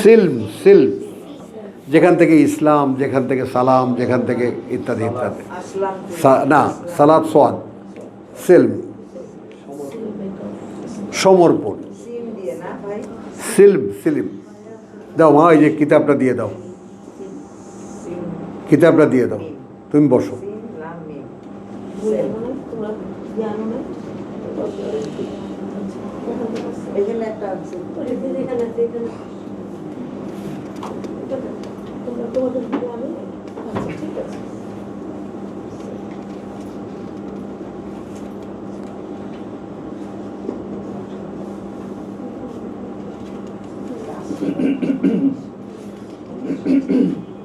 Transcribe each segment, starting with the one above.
সিলম, সিলম, যেখান থেকে ইসলাম, যেখান থেকে সালাম, যেখান থেকে ইত্যাদি ইত্যাদি। না, সালাত সোয়াদ, সিলম সমর্পণ, সিলম সিলিম। দাও মা, এই যে কিতাবটা দিয়ে দাও, কিতাবটা দিয়ে দাও, তুমি বসো।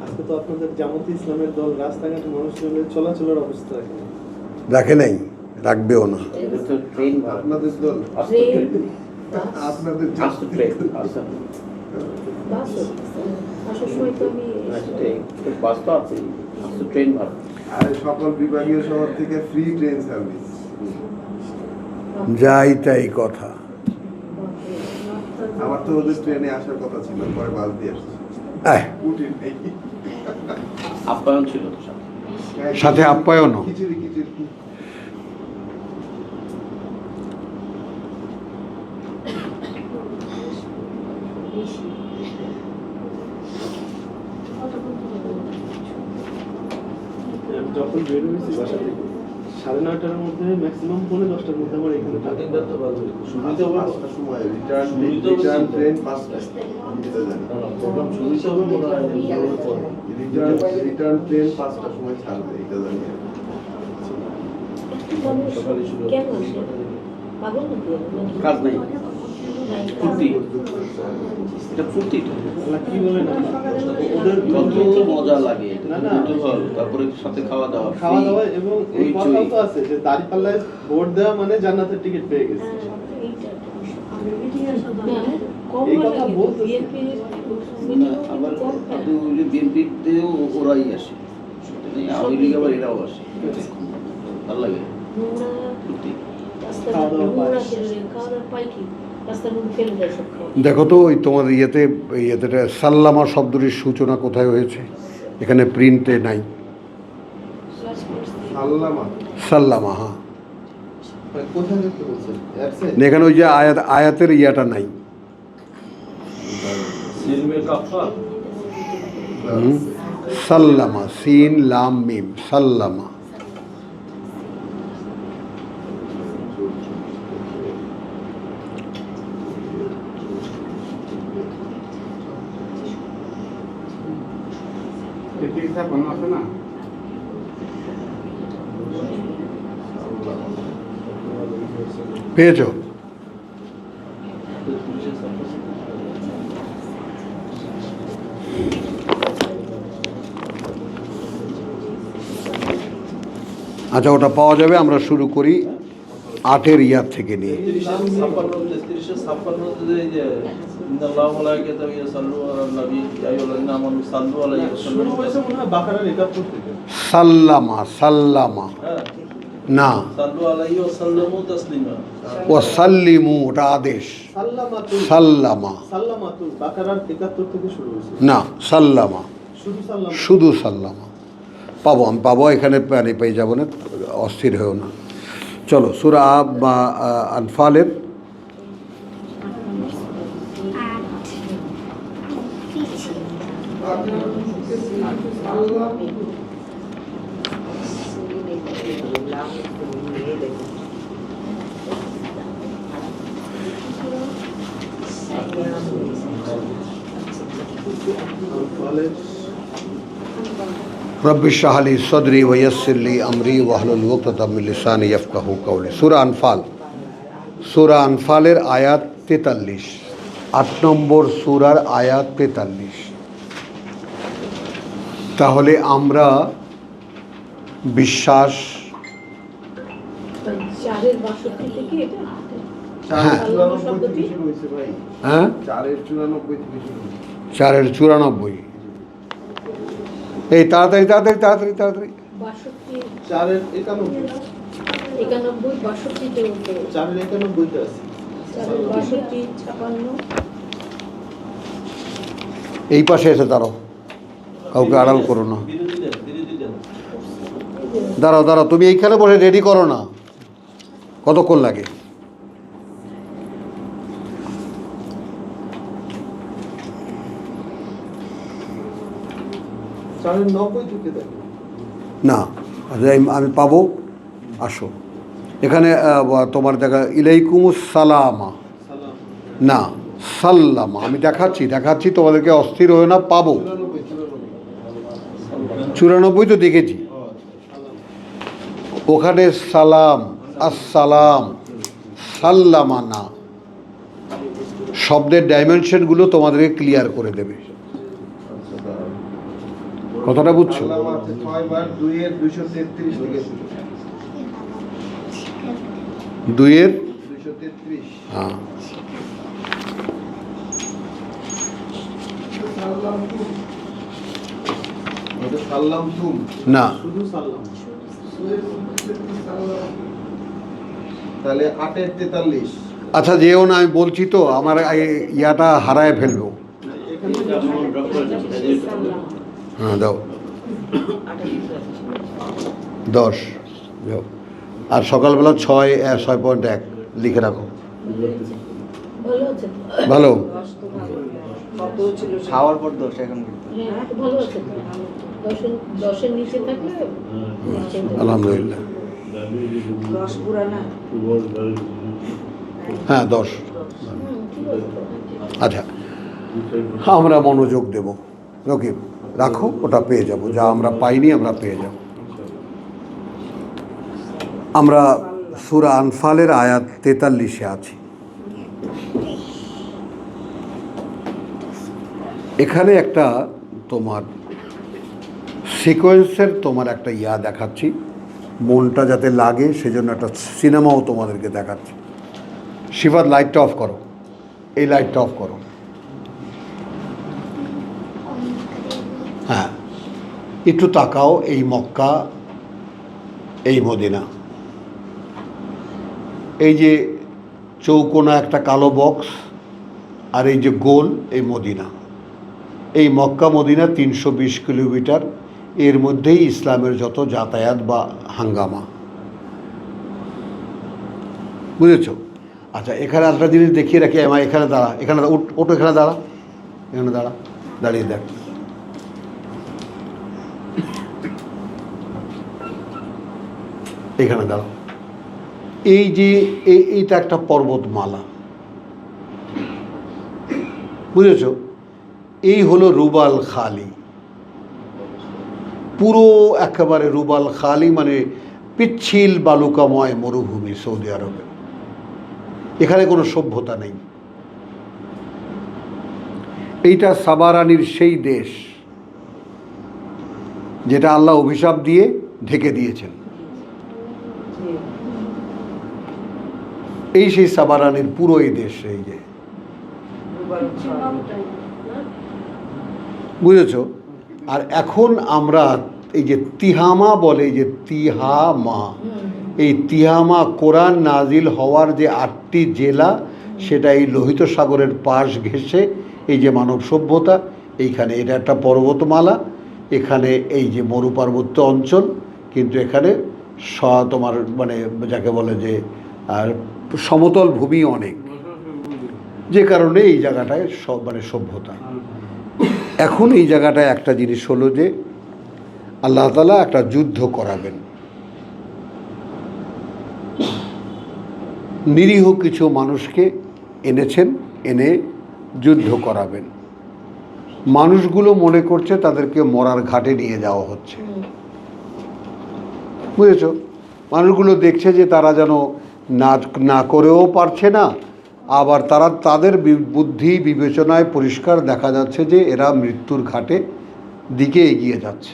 আজকে তো আপনাদের জামাতে ইসলামের দল রাস্তাঘাটে মানুষজনের চলাচলের অবস্থা রাখে নাই, রাখবেও না। আপনাদের দল আপনাদের সকল বিভাগীয় শহর থেকে ফ্রি ট্রেন সার্ভিস। যাই তাই কথা। আমার তো ওদের ট্রেনে আসার কথা ছিল, পরে বাস দিয়ে আসছে। আপ্যায়ন ছিল তো সাথে, আপ্যায়নও। খিচুড়ি খিচুড়ি। যখন বের হয়েছি বাসা থেকে 9:30টার মধ্যে, ম্যাক্সিমাম 9:45টার মধ্যে আমার এখানে রিটার্ন ট্রেন 5টায়। রিটার্ন ট্রেন 5টার সময় ছাড়বে, এটা জানি। কাজ নাই, ফুর্তি, এটা ফুর্তি। কি বলে না, ওদের কত মজা লাগে। তারপরে সাথে খাওয়া দাওয়া, এবং এই কথাও তো আছে যে দাঁড়িপাল্লায় ভোট দেওয়া মানে জান্নাতের টিকিট পেয়ে গেছে। এই কথা বলতে আবার বিএনপিতেও ওরাই আসে, আওয়ামী লীগ আবার এরাও আসে, ভালো লাগে। দেখো তো ওই তোমার ইয়েতে সাল্লামা শব্দটির সূচনা কোথায় হয়েছে? এখানে প্রিন্টে নাই। সাল্লামা, হ্যাঁ, কোথায় দেখতে বলছেন? এখানে ওই যে আয়াতের ইয়াটা নাই। সাল্লামা, সিন লাম মিম, সাল্লামা। পেয়েছো? আচ্ছা, ওটা পাওয়া যাবে। আমরা শুরু করি 8-এর ইয়ার থেকে নিয়ে। সাল্লামা, সাল্লামা না, ও সাল্লিমু, ওটা আদেশ। সাল্লামা না, সাল্লামা, শুধু সাল্লামা। পাবো, আমি পাবো, এখানে পেয়ে যাবো না, অস্থির হয়েও না। চলো সূরা আনফালের রব্বি ইশরাহ লি সদরি ওয়া ইয়াসসির লি আমরি ওয়াহলুল উকদাতাম মিন লিসানি ইয়াফকাহু কওলি। সূরা আনফাল, সূরা আনফালের আয়াত 43, 8 নম্বর সূরার আয়াত 43। তাহলে আমরা বিশ্বাস, হ্যাঁ, 4-94। এই তাড়াতাড়ি তাড়াতাড়ি তাড়াতাড়ি তাড়াতাড়ি। 4-91 আছে। এই পাশে এসে দাঁড়াও, কাউকে আড়াল করো না। দাঁড়াও দাঁড়াও, তুমি এইখানে বসে রেডি করো না, কতক্ষণ লাগে? না আচ্ছা, আমি পাবো, আসো এখানে। তোমার দেখা ইলাইকুমুস সালামা, না সাল্লামা, আমি দেখাচ্ছি তোমাদেরকে, অস্থির হয়ে না, পাবো। 94 তো দেখেছি, ওখানে সালাম, আসসালাম, সাল্লামা না। শব্দের ডাইমেনশনগুলো তোমাদেরকে ক্লিয়ার করে দেবে, কথাটা বুঝছো? 2-এর হ্যাঁ, না তাহলে 8-এর 43। আচ্ছা যেও না, আমি বলছি তো, আমার ইয়াটা হারায় ফেলবো। হ্যাঁ দাও 10 যাও। আর সকালবেলা 6.1 লিখে রাখো। ভালো, খাওয়ার পর 10 এখন আলহামদুলিল্লাহ। হ্যাঁ 10। আচ্ছা আমরা মনোযোগ দেব, রকিব রাখো, ওটা পেয়ে যাব, যা আমরা পাইনি আমরা পেয়ে যাব। আমরা সূরা আনফালের আয়াত 43-এ আছি। এখানে একটা তোমার সিকোয়েন্সের তোমার একটা ইয়া দেখাচ্ছি, মনটা যাতে লাগে সেজন্য একটা সিনেমাও তোমাদেরকে দেখাচ্ছি। শিফাত লাইটটা অফ করো, এই লাইটটা অফ করো। হ্যাঁ একটু তাকাও, এই মক্কা, এই মদিনা, এই যে চৌকোনা একটা কালো বক্স, আর এই যে গোল, এই মদিনা। এই মক্কা মদিনা 320 কিলোমিটার, এর মধ্যেই ইসলামের যত যাতায়াত বা হাঙ্গামা, বুঝেছ? আচ্ছা এখানে একটা জিনিস দেখিয়ে রাখি, আমার এখানে দাঁড়া, এখানে ওটো, এখানে দাঁড়া, এখানে দাঁড়া, দাঁড়িয়ে দেখ। এখানে দাঁড়া, এই যে এইটা একটা পর্বতমালা, বুঝেছ? এই হলো রুবাল খালি, পুরো একেবারে রুবাল খালি, মানে পিচ্ছিল বালুকাময় মরুভূমি সৌদি আরবে। এখানে কোনো সভ্যতা নেই। এইটা সাবারানির সেই দেশ যেটা আল্লাহ অভিশাপ দিয়ে ঢেকে দিয়েছেন। এই সেই সাবারানির পুরো এই দেশ, এই যে, বুঝেছ? আর এখন আমরা এই যে তিহামা বলে, যে তিহামা, এই তিহামা কোরআন নাজিল হওয়ার যে 8টি জেলা, সেটা এই লোহিত সাগরের পাশ ঘেঁষে এই যে মানব সভ্যতা, এইখানে এটা একটা পর্বতমালা, এখানে এই যে মরু পার্বত্য অঞ্চল, কিন্তু এখানে তোমার মানে যাকে বলে যে আর সমতল ভূমি অনেক, যে কারণে এই জায়গাটায় মানে সভ্যতা। এখন এই জায়গাটায় একটা জিনিস হলো যে আল্লাহ তাআলা একটা যুদ্ধ করাবেন, নিরীহ কিছু মানুষকে এনেছেন, এনে যুদ্ধ করাবেন। মানুষগুলো মনে করছে তাদেরকে মরার ঘাটে নিয়ে যাওয়া হচ্ছে, বুঝেছ? মানুষগুলো দেখছে যে তারা যেন না করেও পারছে না, আবার তাদের বুদ্ধি বিবেচনায় পরিষ্কার দেখা যাচ্ছে যে এরা মৃত্যুর ঘাটে দিকে এগিয়ে যাচ্ছে।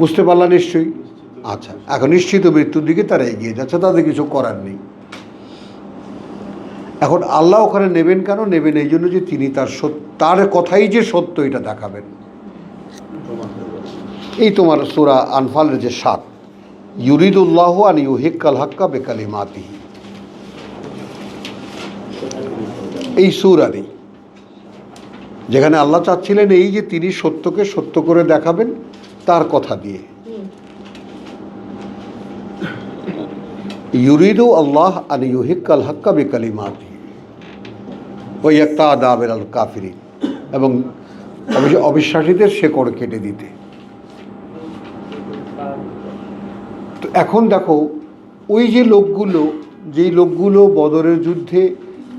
বুঝতে পারলা নিশ্চয়ই? আচ্ছা, এখন নিশ্চিত মৃত্যুর দিকে তারা এগিয়ে যাচ্ছে, তাদের কিছু করার নেই। এখন আল্লাহ ওখানে নেবেন কেন? নেবেন এই জন্য যে তিনি তার কথাই যে সত্য এটা দেখাবেন। এই তোমার সূরা আনফালের যে 7, ইউরিদুল্লাহু আন ইউহিক্কাল হাক্কা বিকালিমাতিহি, এই সূরারই যেখানে আল্লাহ চাচ্ছিলেন এই যে তিনি সত্যকে সত্য করে দেখাবেন তার কথা দিয়ে। ইউরিদু আল্লাহ আন ইউহিক্কাল হাক্কা বিকালিমাতিহি ওয়া ইয়াক্তা'a দাবিরাল কাফিরিন, এবং অবিশ্বাসীদের শেকড় কেটে দিতে। তো এখন দেখো ওই যে লোকগুলো, যেই লোকগুলো বদরের যুদ্ধে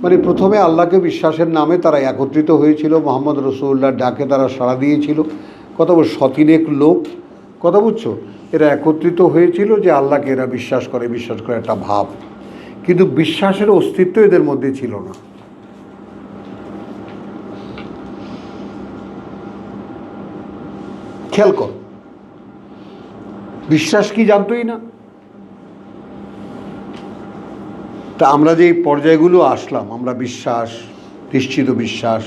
মানে প্রথমে আল্লাহকে বিশ্বাসের নামে তারা একত্রিত হয়েছিল, মোহাম্মদ রসুল্লাহর ডাকে তারা সাড়া দিয়েছিল, কথা বল শতিনেক লোক, কথা বুঝছো, এরা একত্রিত হয়েছিল যে আল্লাহকে এরা বিশ্বাস করে একটা ভাব, কিন্তু বিশ্বাসের অস্তিত্ব এদের মধ্যে ছিল না। খেয়াল কর, বিশ্বাস কি জানতোই না। তা আমরা যে পর্যায়গুলো আসলাম, আমরা বিশ্বাস, নিশ্চিত বিশ্বাস,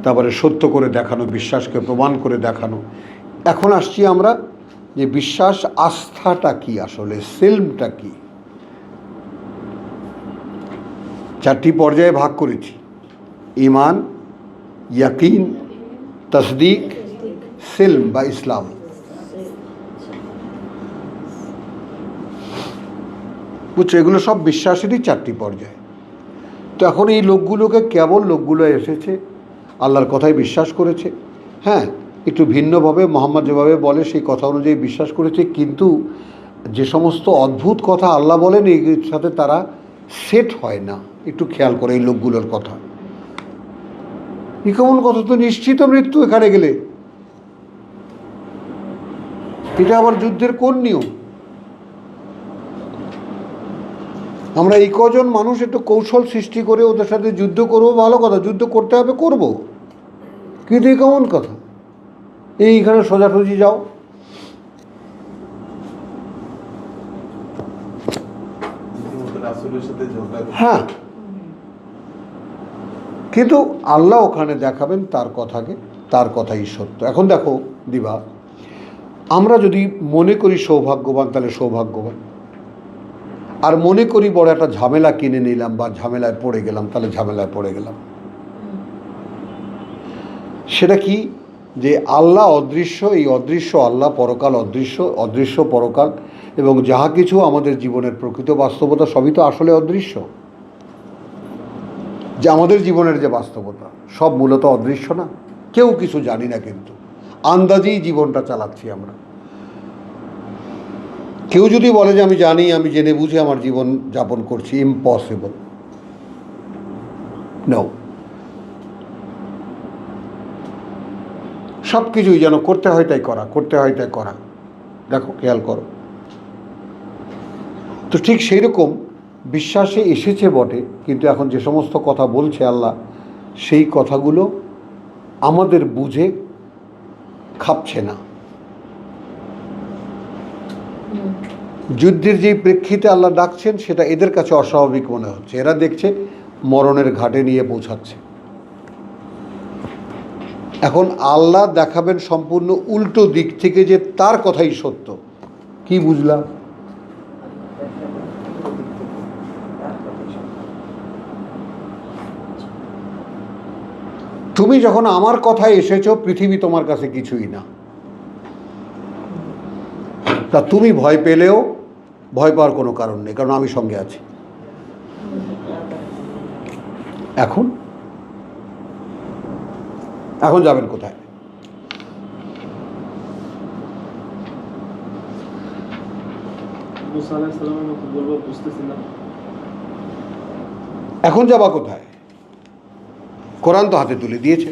তারপরে সত্য করে দেখানো, বিশ্বাসকে প্রমাণ করে দেখানো, এখন আসছি আমরা যে বিশ্বাস আস্থাটা কি, আসলে সিলমটা কি। 4টি পর্যায়ে ভাগ করেছি: ঈমান, ইয়াকিন, তাসদিক, সিলম বা ইসলাম। বুঝছো, এগুলো সব বিশ্বাসেরই 4টি পর্যায়। তো এখন এই লোকগুলোকে, কেবল লোকগুলো এসেছে আল্লাহর কথায় বিশ্বাস করেছে, হ্যাঁ একটু ভিন্নভাবে মোহাম্মদ যেভাবে বলে সেই কথা অনুযায়ী বিশ্বাস করেছে, কিন্তু যে সমস্ত অদ্ভুত কথা আল্লাহ বলেন এর সাথে তারা সেট হয় না। একটু খেয়াল করে এই লোকগুলোর কথা। কেমন কথা, তো নিশ্চিত মৃত্যু এখানে গেলে, এটা আবার যুদ্ধের কোন নিয়ম? আমরা এই কজন মানুষ একটু কৌশল সৃষ্টি করে ওদের সাথে যুদ্ধ করবো, ভালো কথা, যুদ্ধ করতে হবে, করব, কিন্তু এই কেমন কথা, এইখানে সোজাসুজি যাও। হ্যাঁ, কিন্তু আল্লাহ ওখানে দেখাবেন তার কথাকে, তার কথাই সত্য। এখন দেখো দিবা, আমরা যদি মনে করি সৌভাগ্যবান তাহলে সৌভাগ্যবান, আর মনে করি বড় একটা ঝামেলা কিনে নিলাম বা ঝামেলায় পড়ে গেলাম তাহলে ঝামেলায় পড়ে গেলাম। সেটা কি, যে আল্লাহ অদৃশ্য, এই অদৃশ্য আল্লাহ, পরকাল অদৃশ্য, অদৃশ্য পরকাল, এবং যাহা কিছু আমাদের জীবনের প্রকৃত বাস্তবতা সবই তো আসলে অদৃশ্য। যে আমাদের জীবনের যে বাস্তবতা সব মূলত অদৃশ্য না, কেউ কিছু জানি না, কিন্তু আন্দাজেই জীবনটা চালাচ্ছি আমরা। কেউ যদি বলে যে আমি জানি, আমি জেনে বুঝে আমার জীবন যাপন করছি, ইম্পসিবল। নো, সব কিছুই যেন করতে হয় তাই করা, করতে হয় তাই করা। দেখো খেয়াল করো, তো ঠিক সেই রকম বিশ্বাসে এসেছে বটে, কিন্তু এখন যে সমস্ত কথা বলছে আল্লাহ, সেই কথাগুলো আমাদের বুঝে খাপছে না। যুদ্ধের যেই প্রেক্ষিতে আল্লাহ ডাকছেন সেটা এদের কাছে অস্বাভাবিক মনে হচ্ছে। এরা দেখছে মরণের ঘাটে নিয়ে পৌঁছাচ্ছে। এখন আল্লাহ দেখাবেন সম্পূর্ণ উল্টো দিক থেকে যে তার কথাই সত্য। কি বুঝলাম? তুমি যখন আমার কথায় এসেছো, পৃথিবী তোমার কাছে কিছুই না। তা তুমি ভয় পেলেও ভয় পাওয়ার কোনো কারণ নেই, কারণ আমি সঙ্গে আছি। এখন এখন যাবেন কোথায়? মুসা আলাইহিস সালামের মতো বলবো, বুঝতেছি না। এখন যাবা কোথায়? কোরআন তো হাতে তুলে দিয়েছে।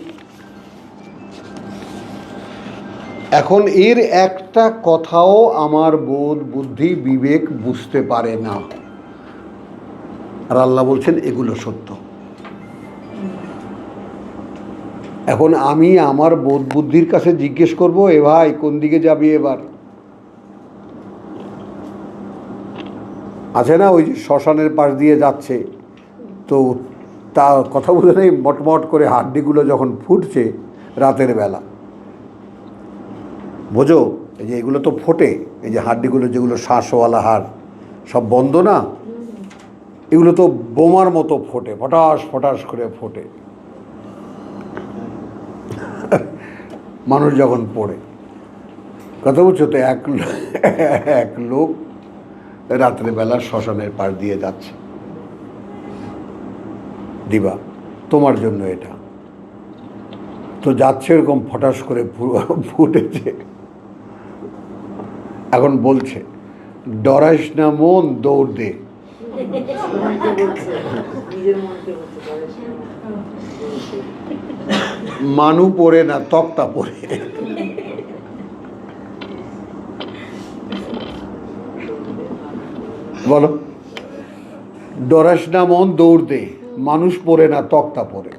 এখন এর একটা কথাও আমার বোধ, বুদ্ধি, বিবেক বুঝতে পারে না, আর আল্লাহ বলছেন এগুলো সত্য। এখন আমি আমার বোধ বুদ্ধির কাছে জিজ্ঞেস করবো, এ ভাই কোন দিকে যাবি এবার? আছে না ওই যে শ্মশানের পাশ দিয়ে যাচ্ছে, তো তা কথা বলে নেই, মটমট করে হাড্ডিগুলো যখন ফুটছে রাতের বেলা, বোঝো এই যে এগুলো তো ফোটে, এই যে হাড্ডিগুলো যেগুলো শ্বাসওয়ালা হাড় সব বন্ধ না, এগুলো তো বোমার মতো ফোটে, ফটাস ফটাস করে ফোটে। মানুষ যখন পড়ে, কথা বুঝছো তো? এক লোক রাত্রেবেলা শ্মশানের পাশ দিয়ে যাচ্ছে, দিবা তোমার জন্য এটা, তো যাচ্ছে এরকম ফটাস করে ফুটেছে। এখন বলছে, ডরাইস না মন, দৌড় দে। মানু পড়ে না, তক্তা পড়ে। বলো, ডরাস না মন, দৌড় দে, মানুষ পড়ে না, তক্তা পড়ে।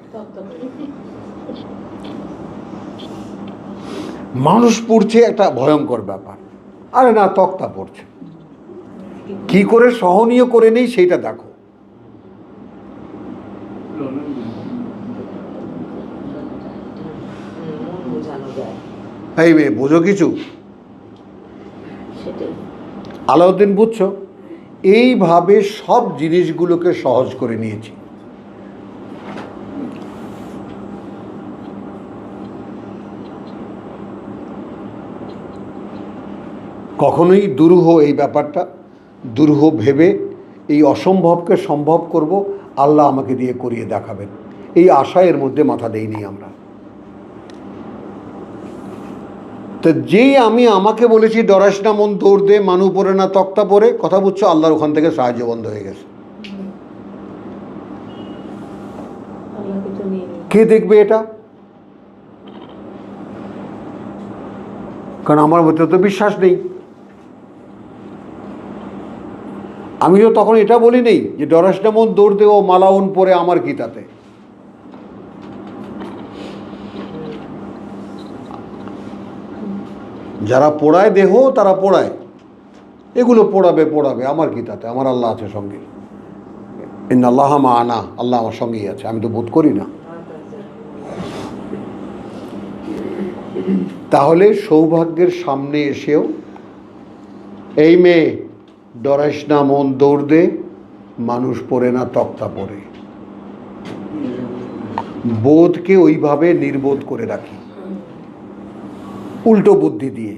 মানুষ পড়ছে একটা ভয়ঙ্কর ব্যাপার, আরে না, তক্তা পড়ছে। কি করে সহনীয় করে নেই সেইটা দেখো। এই মেয়ে, বোঝো কিছু? আলাউদ্দিন বুঝছো? এইভাবে সব জিনিসগুলোকে সহজ করে নিয়েছি। কখনোই দুরূহ এই ব্যাপারটা দুরূহ ভেবে এই অসম্ভবকে সম্ভব করব, আল্লাহ আমাকে দিয়ে করিয়ে দেখাবেন, এই আশা এর মধ্যে মাথা দেইনি আমরা। তো যেই আমি আমাকে বলেছি ডরাস না মন, দৌড় দে, মানু পড়ে না, তক্তা পড়ে, কথা বুঝছো, আল্লাহর ওখান থেকে সাহায্য বন্ধ হয়ে গেছে। কে দেখবে এটা? কারণ আমার মধ্যে তো বিশ্বাস নেই। আমি তো তখন এটা বলি নেই যে ডরাস না মন, দৌড় দে, ও মালাউন পরে আমার কি তাতে। যারা পোড়ায় দেহ তারা পোড়ায়, এগুলো পোড়াবে, আমার কি তাতে, আমার আল্লাহ আছে সঙ্গে। ইন্নাল্লাহা মা'ানা, আল্লাহ আমার সঙ্গেই আছে, আমি তো বোধ করি না। তাহলে সৌভাগ্যের সামনে এসেও এই মেয়ে, ডরাইস না মন, দৌড় দে, মানুষ পড়ে না, তক্তা পড়ে, বোধকে ওইভাবে নির্বোধ করে রাখি, উল্টো বুদ্ধি দিয়ে।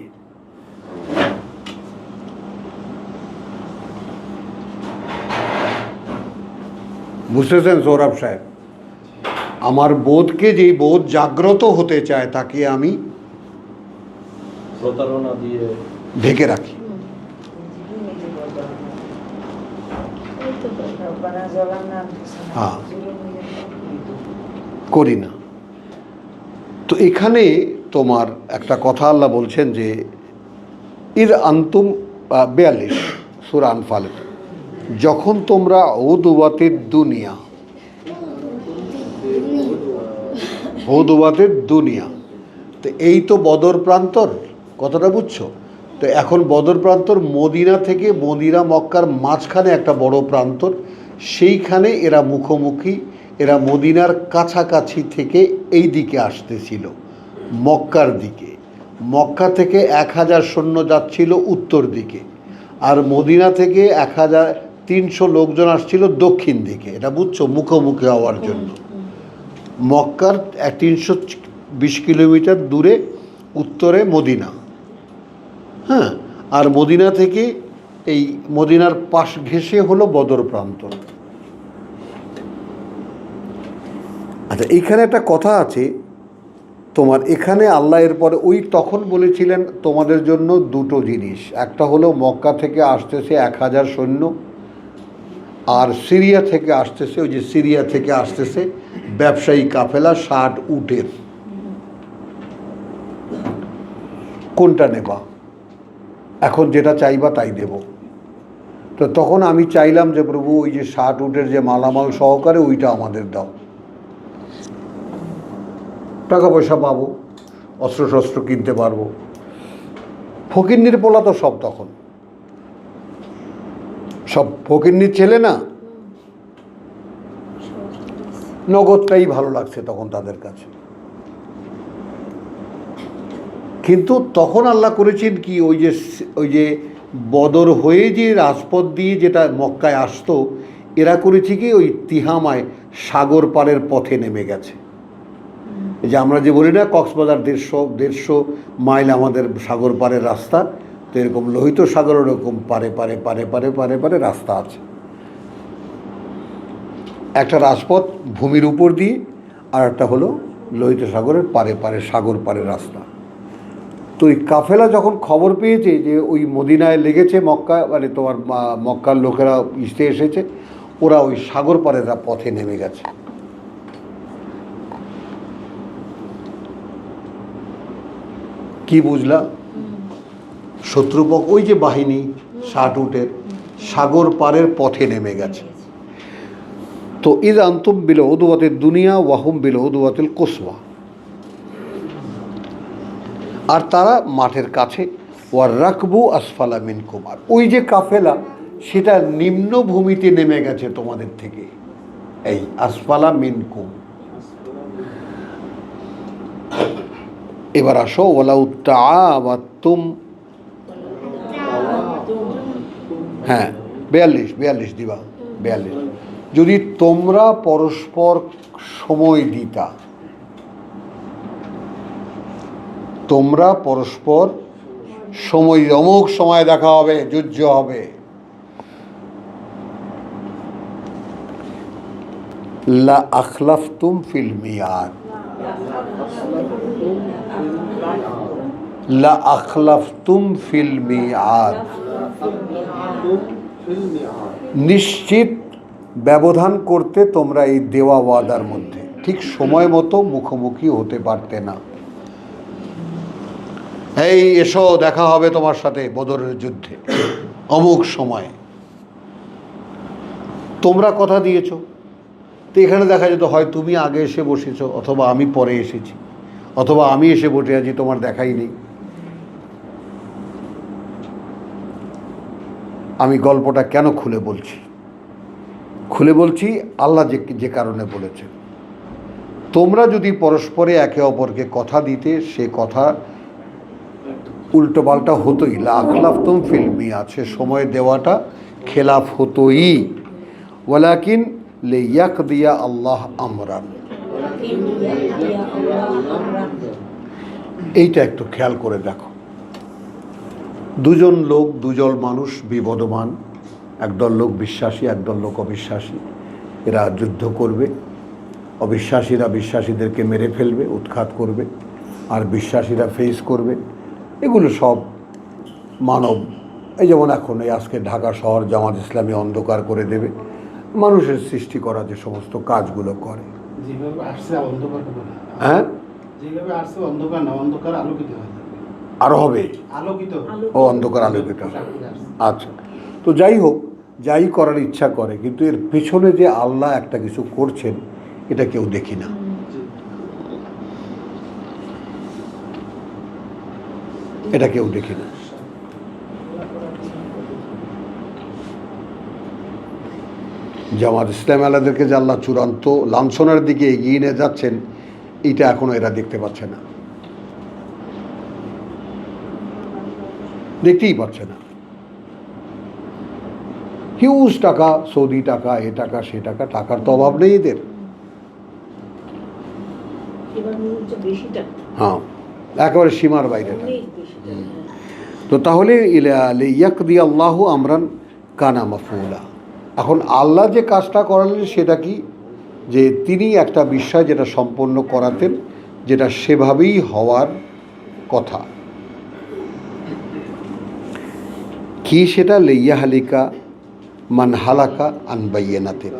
বুঝতেছেন সৌরভ সাহেব? আমার বোধকে, যেই বোধ জাগ্রত হতে চায়, তাকে আমি প্রতারণা দিয়ে ঢেকে রাখি। হ্যাঁ, করি না। তো এখানে তোমার একটা কথা আল্লাহ বলছেন যে ইর আন্তুম 42 সূরা আনফাল, যখন তোমরা উদওয়াতের দুনিয়া, তো এই তো বদর প্রান্তর, কথাটা বুঝছো তো? এখন বদর প্রান্তর মদিনা থেকে, মদিনা মক্কার মাঝখানে একটা বড় প্রান্তর, সেইখানে এরা মুখোমুখি, এরা মদিনার কাছাকাছি থেকে এই দিকে আসতেছিল, মক্কার দিকে। মক্কা থেকে 1000 সৈন্য যাচ্ছিল উত্তর দিকে, আর মদিনা থেকে 1300 লোকজন আসছিল দক্ষিণ দিকে। এটা বুঝছো, মুখোমুখি হওয়ার জন্য। মক্কার 320 কিলোমিটার দূরে উত্তরে মদিনা, হ্যাঁ, আর মদিনা থেকে এই মদিনার পাশ ঘেঁষে হলো বদর প্রান্তর। আচ্ছা, এইখানে একটা কথা আছে তোমার, এখানে আল্লাহ এরপরে ওই তখন বলেছিলেন তোমাদের জন্য দুটো জিনিস, একটা হলো মক্কা থেকে আসতেছে 1000 সৈন্য, আর সিরিয়া থেকে আসতেছে, ওই যে সিরিয়া থেকে আসতেছে ব্যবসায়ী কাফেলা 60 উটের। কোনটা নেবা? এখন যেটা চাইবা তাই দেব। তো তখন আমি চাইলাম যে প্রভু, ওই যে 60 উটের যে মালামাল সহকারে ওইটা আমাদের দাও, টাকা পয়সা পাবো, অস্ত্র শস্ত্র কিনতে পারবো। ফকিন্নির পোলা তো সব, তখন সব ফকিন্নির ছেলে না, নগদটাই ভালো লাগছে তখন তাদের কাছে। কিন্তু তখন আল্লাহ করেছেন কি, ওই যে বদর হয়ে যে রাজপথ দিয়ে যেটা মক্কায় আসতো, এরা করেছে কি ওই তিহামায় সাগর পাড়ের পথে নেমে গেছে। এই যে আমরা যে বলি না কক্সবাজার 150 মাইল আমাদের সাগর পাড়ের রাস্তা, তো এরকম লোহিত সাগর ওরকম পারে পারে পারে পারে পারে পারে রাস্তা আছে। একটা রাজপথ ভূমির উপর দিয়ে, আর একটা হলো লোহিত সাগরের পারে পারে সাগর পাড়ের রাস্তা। তো ওই কাফেলা যখন খবর পেয়েছে যে ওই মদিনায় লেগেছে, মক্কা মানে তোমার মক্কার লোকেরা ইস্তে এসেছে, ওরা ওই সাগর পাড়ের পথে নেমে গেছে। কি বুঝলা? শত্রুপক্ষ ওই যে বাহিনী 60 উটের সাগর পাড়ের পথে নেমে গেছে। তো ইদ আন্তুম বিল উদওয়াতিদ দুনিয়া ওয়াহুম বিল উদওয়াতিল কুসওয়া, আর তারা মাঠের কাছে। ওয়ার রাকবু আসফালা মিনকুম, আর ওই যে কাফেলা সেটা নিম্ন ভূমিতে নেমে গেছে তোমাদের থেকে। এই আসফালা মিনকুম। এবার আসো, ওয়ালাউ তাআওয়াতুম, হ্যাঁ 42 দিবা 42, যদি তোমরা পরস্পর সময় দিতা, তোমরা পরস্পর সময়, অমুক সময় দেখা হবে, যুদ্ধ হবে, লা আখলাফতুম ফিল মিয়াদ, লা আখলাফতুম ফিল মিয়াদ, নিশ্চিত ব্যবধান করতে তোমরা এই দেওয়া ওয়াদার মধ্যে, ঠিক সময় মতো মুখোমুখি হতে পারতে না। এই এসো দেখা হবে তোমার সাথে বদরের যুদ্ধে অমুক সময়, তোমরা কথা দিয়েছো। তো এখানে দেখা যেত হয় তুমি আগে এসে বসেছো, অথবা আমি পরে এসেছি, অথবা আমি এসে বসে আছি, তোমার দেখাই নেই। আমি গল্পটা কেন খুলে বলছি? খুলে বলছি আল্লাহ যে কারণে বলেছে, তোমরা যদি পরস্পরে একে অপরকে কথা দিতে, সে কথা উল্টো পাল্টা হতোই। লা আখলাফতুম ফিল মিয়াদ, সে সময় দেওয়াটা খেলাফ হতোই। ওয়ালাকিন লিয়াকদিয়া আল্লাহ আমরান, এইটা একটু খেয়াল করে দেখো। দুজন মানুষ বিবদমান, একদল লোক বিশ্বাসী, একদল লোক অবিশ্বাসী। এরা যুদ্ধ করবে, অবিশ্বাসীরা বিশ্বাসীদেরকে মেরে ফেলবে, উৎখাত করবে, আর বিশ্বাসীরা ফেস করবে। এগুলো সব মানব। এই যেমন এখন এই আজকে ঢাকা শহর জামাত ইসলামী অন্ধকার করে দেবে, মানুষের সৃষ্টি করা যে সমস্ত কাজগুলো করে। হ্যাঁ, আরো হবে ও অন্ধকার আলোকিত। আচ্ছা, তো যাই হোক, যাই করার ইচ্ছা করে, কিন্তু এর পেছনে যে আল্লাহ একটা কিছু করছেন এটা কেউ দেখি না। এটা কেউ দেখি না। জামাত ইসলামী আলাদেরকে যে আল্লাহ চূড়ান্ত লাঞ্ছনার দিকে এগিয়ে নিয়ে যাচ্ছেন, এটা এখনো এরা দেখতে পাচ্ছে না, দেখতেই পাচ্ছে না। হিউজ টাকা, সৌদি টাকা, এ টাকা সে টাকা, টাকার তো অভাব নেই এদের। হ্যাঁ, একেবারে সীমার বাইরে। তো তাহলে ইয়াকদি আল্লাহ আমরান কানা মাফউলা। এখন আল্লাহ যে কাজটা করালেন সেটা কি? যে তিনি একটা বিষয় যেটা সম্পন্ন করাতেন, যেটা সেভাবেই হওয়ার কথা। কি সেটা? লাইয়া হালিকা মান হালাকা আন বাইয়িনাতিন,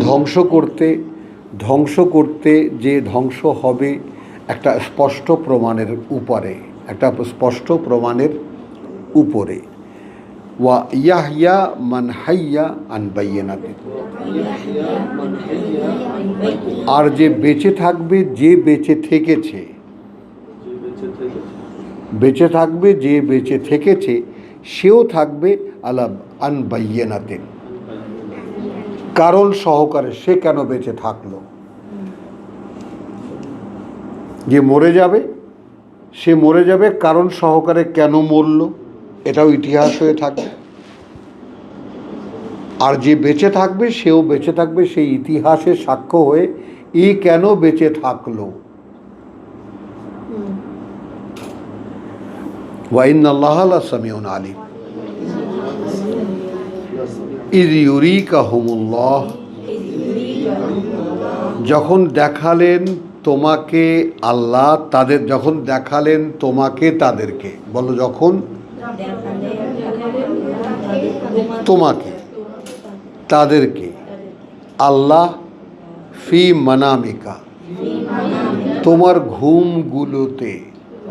ধ্বংস করতে যে ধ্বংস হবে একটা স্পষ্ট প্রমাণের উপরে, একটা স্পষ্ট প্রমাণের উপরে। ওয়া ইয়াহইয়া মান হাইয়া আন বাইয়িনাতিন, আর যে বেঁচে থাকবে যে বেঁচে থেকেছে, বেঁচে থাকবে যে বেঁচে থেকেছে, সেও থাকবে আলা আন বাইয়িনাতিন, কারণ সহকারে সে কেন বেঁচে থাকলো। যে মরে যাবে সে মরে যাবে কারণ সহকারে কেন মরল, এটাও ইতিহাস হয়ে থাকবে। আর যে বেঁচে থাকবে সেও বেঁচে থাকবে সেই ইতিহাসের সাক্ষ্য হয়ে, ই কেন বেঁচে থাকলো। ওয়া ইন্নাল্লাহা লাসামিউন আলিম। ইয ইউরিকাহুমুল্লাহ, যখন দেখালেন তোমাকে আল্লাহ, তাদের যখন দেখালেন তোমাকে তাদেরকে, বলো যখন তোমাকে তাদেরকে আল্লাহ ফি মানামিকা, তোমার ঘুমগুলোতে,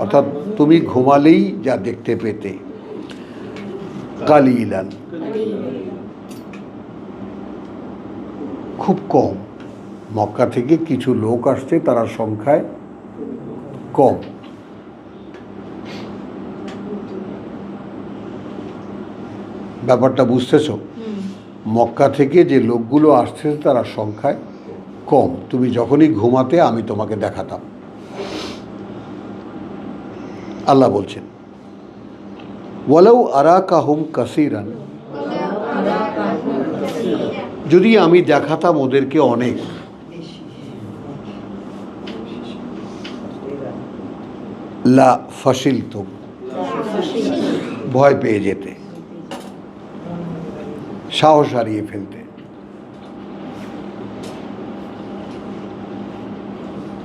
অর্থাৎ তুমি ঘুমালেই যা দেখতে পেতে, কালিলান, খুব কম। মক্কা থেকে কিছু লোক আসছে, তারা সংখ্যায় কম। ব্যাপারটা বুঝতেছ? মক্কা থেকে যে লোকগুলো আসছে তারা সংখ্যায় কম। তুমি যখনই ঘুমাতে আমি তোমাকে দেখাতাম। আল্লাহ বলছেন ওয়ালাউ আরাকাহুম কাসীরান, যদি আমি দেখাতাম ওদেরকে অনেক, লা ফাশিলতুম, ভয় পেয়ে যেতে, সাহস হারিয়ে ফেলতে।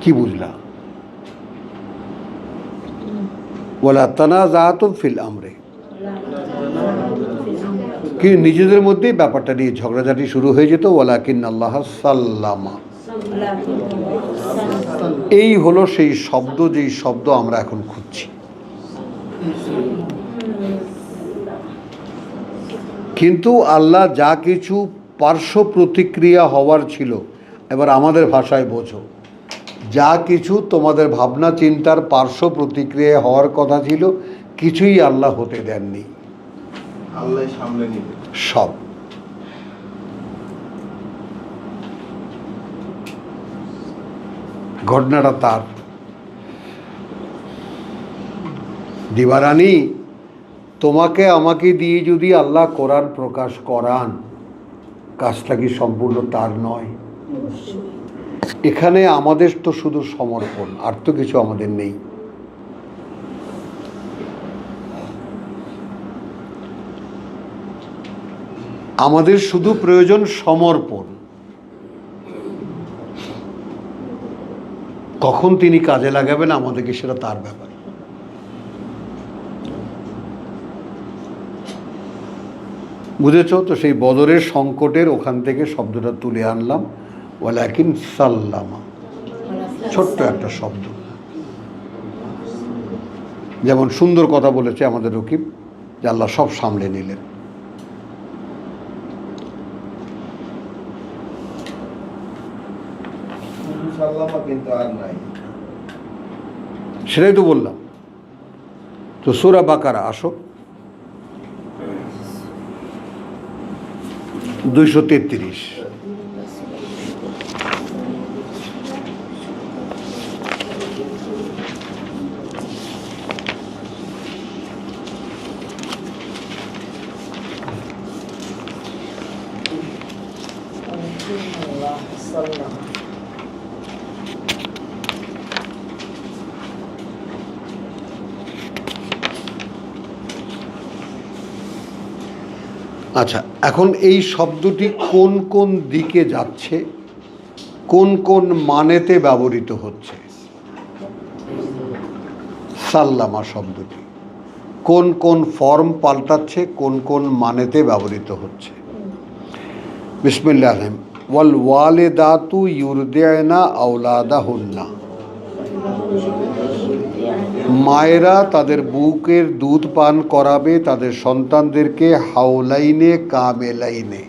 কি বুঝলা? ওয়ালা তানাযাতুম ফিল আমরে, কি নিজেদের মধ্যেই ব্যাপারটা নিয়ে ঝগড়াঝাটি শুরু হয়ে যেত। ওয়ালাকিন্নাল্লাহা সাল্লামা, এই হলো সেই শব্দ, যেই শব্দ আমরা এখন খুঁজছি। কিন্তু আল্লাহ যা কিছু পার্শ্ব প্রতিক্রিয়া হওয়ার ছিল, এবার আমাদের ভাষায় বোঝো, যা কিছু তোমাদের ভাবনা চিন্তার পার্শ্ব প্রতিক্রিয়া হওয়ার কথা ছিল, কিছুই আল্লাহ হতে দেননি। আল্লাহ সামলে নিবে সব। ঘটনাটা তার। দিবারানি, তোমাকে আমাকে দিয়ে যদি আল্লাহ কোরআন প্রকাশ করান, কাজটা কি সম্পূর্ণ তার নয়? এখানে আমাদের তো শুধু সমর্পণ, আর তো কিছু আমাদের নেই। আমাদের শুধু প্রয়োজন সমর্পণ। কখন তিনি কাজে লাগাবেন আমাদেরকে, সেটা তার ব্যাপার। বুঝেছ তো? সেই বদরের সংকটের ওখান থেকে শব্দটা তুলে আনলাম, ওয়ালাকিন সাল্লামা, ছোট্ট একটা শব্দ। যেমন সুন্দর কথা বলেছে আমাদের রকিব, যে আল্লাহ সব সামলে নিলেন। কিন্তু আর নাই, সেটাই তো বললাম। তো সূরা বাকারা আসো, 233। আচ্ছা, এখন এই শব্দটি কোন কোন দিকে যাচ্ছে, কোন কোন মানেতে ব্যবহৃত হচ্ছে? সাল্লামা শব্দটি কোন কোন ফর্ম পাল্টাচ্ছে, কোন কোন মানেতে ব্যবহৃত হচ্ছে? বিসমিল্লাহ। ওয়াল ওয়ালিদাতু ইউরদিনা আওলাদাহুন্না, মায়েরা তাদের বুকের দুধ পান করাবে তাদের সন্তানদেরকে হাওলাইনে কামেলাইনে,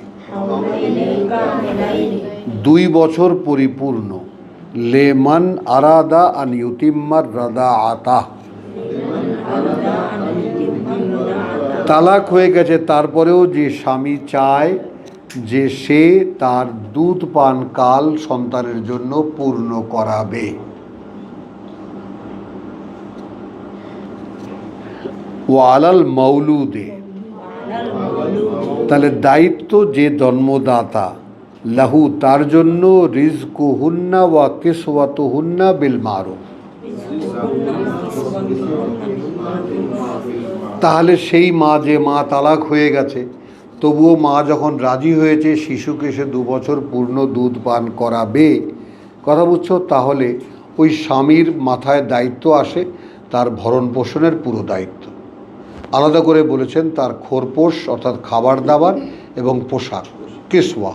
2 বছর পরিপূর্ণ। লেমান আরাদা আন ইউতিম্মার রাদাআতা, তালাক হয়ে গেছে তারপরেও যে স্বামী চায় যে সে তার দুধ পান কাল সন্তানের জন্য পূর্ণ করাবে। ওয়ালাল মাউলুদে, তাহলে দায়িত্ব যে জন্মদাতা লাহু তার জন্য রিজকুহুন্না ওয়া কিসওয়াতুহুন্না বিল মারুফ। তাহলে সেই মা, যে মা তালাক হয়ে গেছে, তবুও মা যখন রাজি হয়েছে শিশুকে সে 2 বছর পূর্ণ দুধ পান করাবে, কথা বুঝছো, তাহলে ওই স্বামীর মাথায় দায়িত্ব আসে তার ভরণ পোষণের পুরো দায়িত্ব। আলাদা করে বলেছেন তার খোরপোশ অর্থাৎ খাবার দাবার এবং পোশাক, কিসওয়া।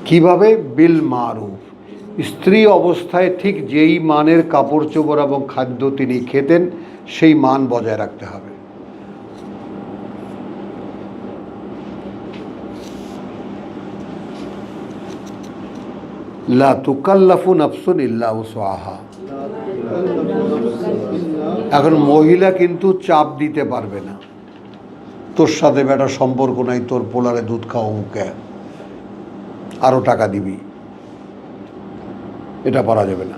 কিভাবে? বিল মারুফ। স্ত্রী অবস্থায় ঠিক যেই মানের কাপড় চোপড় এবং খাদ্য তিনি খেতেন সেই মান বজায় রাখতে হবে। লা তুকাল্লাফু নাফসুন ইল্লা উসআহা। এখন মহিলা কিন্তু চাপ দিতে পারবে না, তোর সাথে বেটা সম্পর্ক নাই, তোর পোলারে দুধ খাওয়া মুখে আরও টাকা দিবি, এটা পারা যাবে না।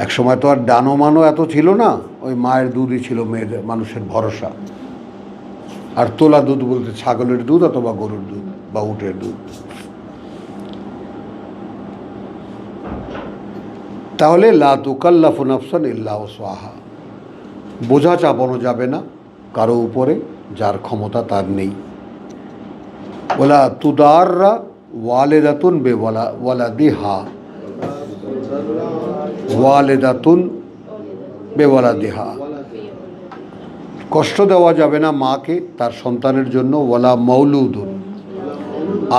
এক সময় তো আর ডানোমানো এত ছিল না, ওই মায়ের দুধই ছিল মেয়েদের মানুষের ভরসা। আর তোলা দুধ বলতে ছাগলের দুধ অথবা গরুর দুধ বা উটের দুধ। তাহলে লা তুকাল্লাফু নাফসান ইল্লা উসআহা, বোঝা চাপানো যাবে না কারো উপরে যার ক্ষমতা তার নেই। ওয়ালা তুদাররা ওয়ালিদাতুন বিওয়ালাদিহা, ওয়ালিদাতুন বিওয়ালাদিহা, কষ্ট দেওয়া যাবে না মাকে তার সন্তানের জন্য। ওয়ালা মাউলুদুন,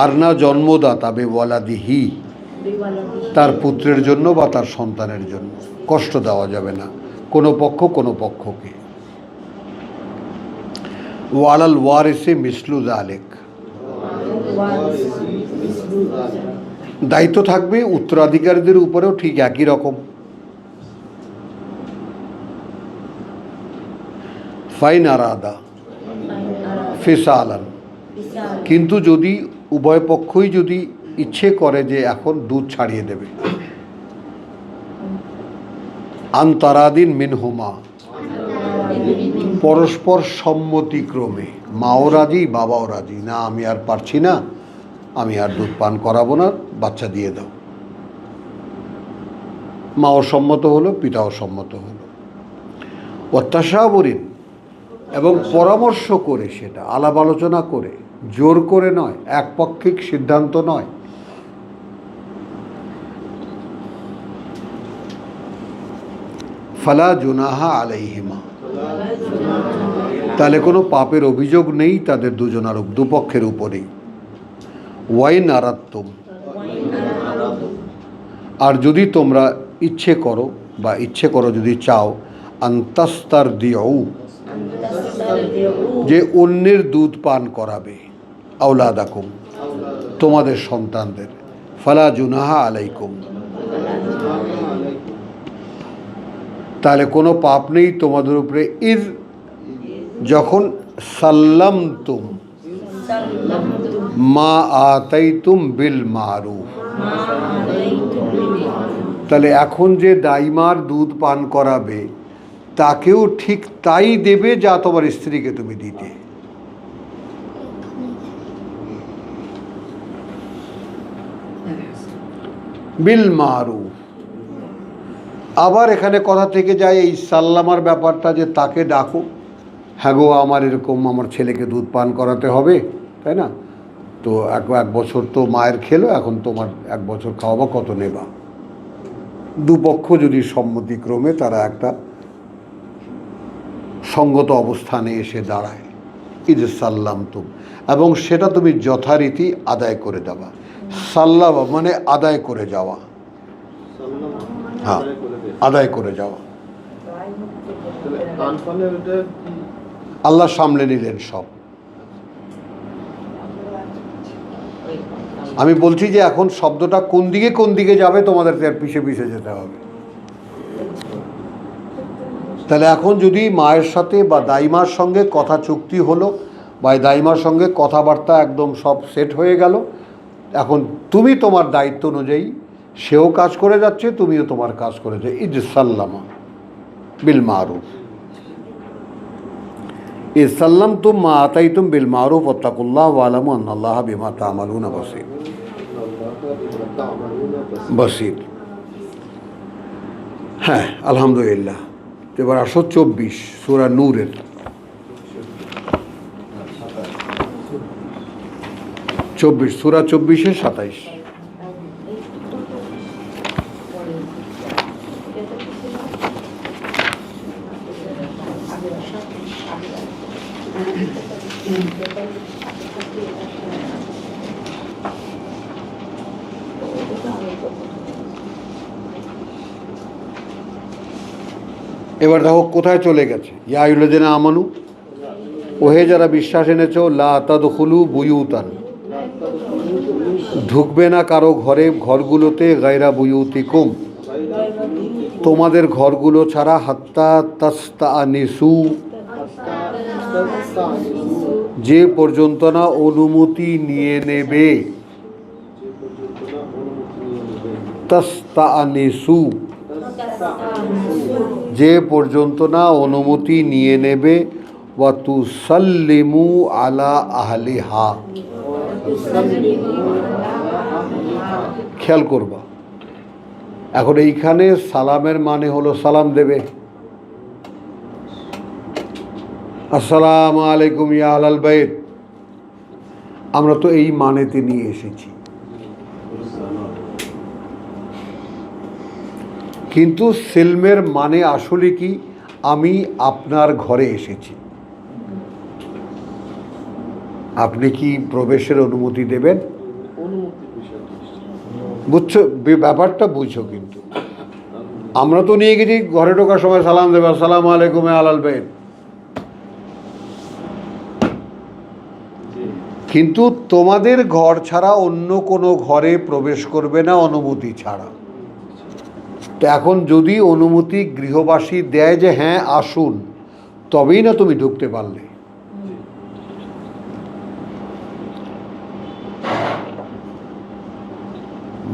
আর না জন্মদাতা বিওয়ালাদিহি, তার পুত্রের জন্য বা তার সন্তানের জন্য কষ্ট দেওয়া যাবে না কোনো পক্ষ কোনো পক্ষকে। ওয়ালাল ওয়ারিসে মিসলু যালিক, দায়িত্ব থাকবে উত্তরাধিকারীদের উপরেও ঠিক একই রকম। ফাইন আরাদা ফিসালান, কিন্তু যদি উভয় পক্ষই যদি ইচ্ছে করে যে এখন দুধ ছাড়িয়ে দেবে, আনতারাদিন মিনহুমা, পরস্পর সম্মতিক্রমে, মাও রাজি বাবাও রাজি, না আমি আর পারছি না, আমি আর দুধ পান করাবো না, বাচ্চা দিয়ে দাও। মাও সম্মত হলো, পিতাও সম্মত হলো। অত্যাশাবরিন, এবং পরামর্শ করে, সেটা আলাপ আলোচনা করে, জোর করে নয়, একপক্ষিক সিদ্ধান্ত নয়। ফালা জুনাহা আলাইহিমা, তাহলে কোনো পাপের অভিযোগ নেই তাদের দুজনার দুপক্ষের উপরেই। ওয়াইন আরাত্তুম, আর যদি তোমরা ইচ্ছে করো বা ইচ্ছে করো যদি চাও, আন্তাস্তার দিও, যে অন্যের দুধ পান করাবে, আওলাদাকুম, তোমাদের সন্তানদের, ফালা জুনাহা আলাইকুম, তাহলে কোনো পাপ নেই তোমাদের উপরে। ইজ, যখন সাল্লামতুম মা আতাইতুম বিল মারুফ, তাহলে এখন যে দাইমার দুধ পান করাবে তাকেও ঠিক তাই দেবে যা তোমার স্ত্রীকে তুমি দিতে। বিল মারুফ। আবার এখানে কথা থেকে যায় এই সাল্লামার ব্যাপারটা, যে তাকে ডাকো, হ্যাঁ গো আমার এরকম আমার ছেলেকে দুধ পান করাতে হবে, তাই না, তো এক বছর তো মায়ের খেলো, এখন তোমার 1 বছর খাওয়াবা, কত নেবা। দুপক্ষ যদি সম্মতিক্রমে তারা একটা সঙ্গত অবস্থানে এসে দাঁড়ায়, ইজ সাল্লামতুম, এবং সেটা তুমি যথারীতি আদায় করে দেওয়া। সাল্লামা মানে আদায় করে যাওয়া, হ্যাঁ আদায় করে যাওয়া। আল্লাহ সামলে নিলেন সব। আমি বলছি যে এখন শব্দটা কোন দিকে যাবে তোমাদের তার পিছে যেতে হবে। তাহলে এখন যদি মায়ের সাথে বা দাইমার সঙ্গে কথা চুক্তি হলো, বা দাইমার সঙ্গে কথাবার্তা একদম সব সেট হয়ে গেল, এখন তুমি তোমার দায়িত্ব অনুযায়ী, সেও কাজ করে যাচ্ছে, তুমিও তোমার কাজ করে যাচ্ছে। ইজ সাল্লামা বিল মারুফ। ইসাল্লাম তুম মা আতাই তুম বিল মারুফ ওয়াত্তাকুল্লাহ ওয়ালামু আন্নাল্লাহা বিমা তা'মালুনা বাসীর। বাসীর, হ্যাঁ আলহামদুলিল্লাহ। এবার আসো 24 সূরা নূরের। সূরা 24-এর 27। এবার দেখো কোথায় চলে গেছে। ইয়া আইয়ুহাল্লাযীনা আমানু, ওহে যারা বিশ্বাস এনেছো, লা তাদখুলু বুয়ুতান, ঢুকবে না কারো ঘরে, ঘরগুলোতে, গায়রা বুয়ুতিকুম, তোমাদের ঘরগুলো ছাড়া, হাত্তা তাস্তানিসু, যে পর্যন্ত না অনুমতি নিয়ে নেবে। তাস্তানিসু, যে পর্যন্ত না অনুমতি নিয়ে নেবে। ওয়া তুসাল্লিমু আলা আহলিহা, খেয়াল করবা। এখন এইখানে সালামের মানে হলো সালাম দেবে। আসসালামু আলাইকুম ইয়া আহলাল বাইত, আমরা তো এই মানেতে নিয়ে এসেছি। কিন্তু সিলমের মানে আসলে কি, আমি আপনার ঘরে এসেছি, আপনি কি প্রবেশের অনুমতি দেবেন? বুঝছো ব্যাপারটা, বুঝছো? কিন্তু আমরা তো নিয়ে গেছি ঘরে ঢোকার সময় সালাম দেবে, আসসালামু আলাইকুম ইয়া আহলাল বাইত, কিন্তু তোমাদের ঘর ছাড়া অন্য কোনো ঘরে প্রবেশ করবে না অনুমতি ছাড়া। তো এখন যদি অনুমতি গৃহবাসী দেয় যে হ্যাঁ আসুন, তবেই না তুমি ঢুকতে পারলে।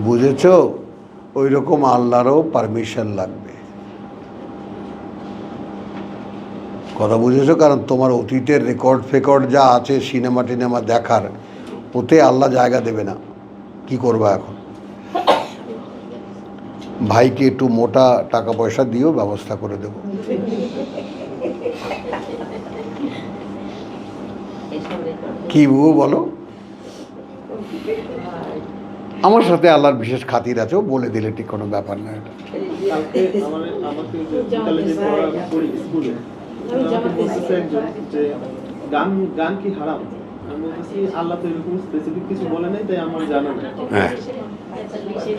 বুঝেছ? ওই রকম আল্লাহরও পারমিশন লাগবে। কথা বুঝেছো? কারণ তোমার অতীতের রেকর্ড ফেকর্ড যা আছে, সিনেমা টিনেমা দেখার, ওতে আল্লাহ জায়গা দেবে না। কি করবা এখন? ভাইকে একটু মোটা টাকা পয়সা দিও, ব্যবস্থা করে দেব। কি বলো? আমার সাথে আল্লাহর বিশেষ খাতির আছে, বলে দিলে ঠিক কোনো ব্যাপার না। এটা হ্যাঁ,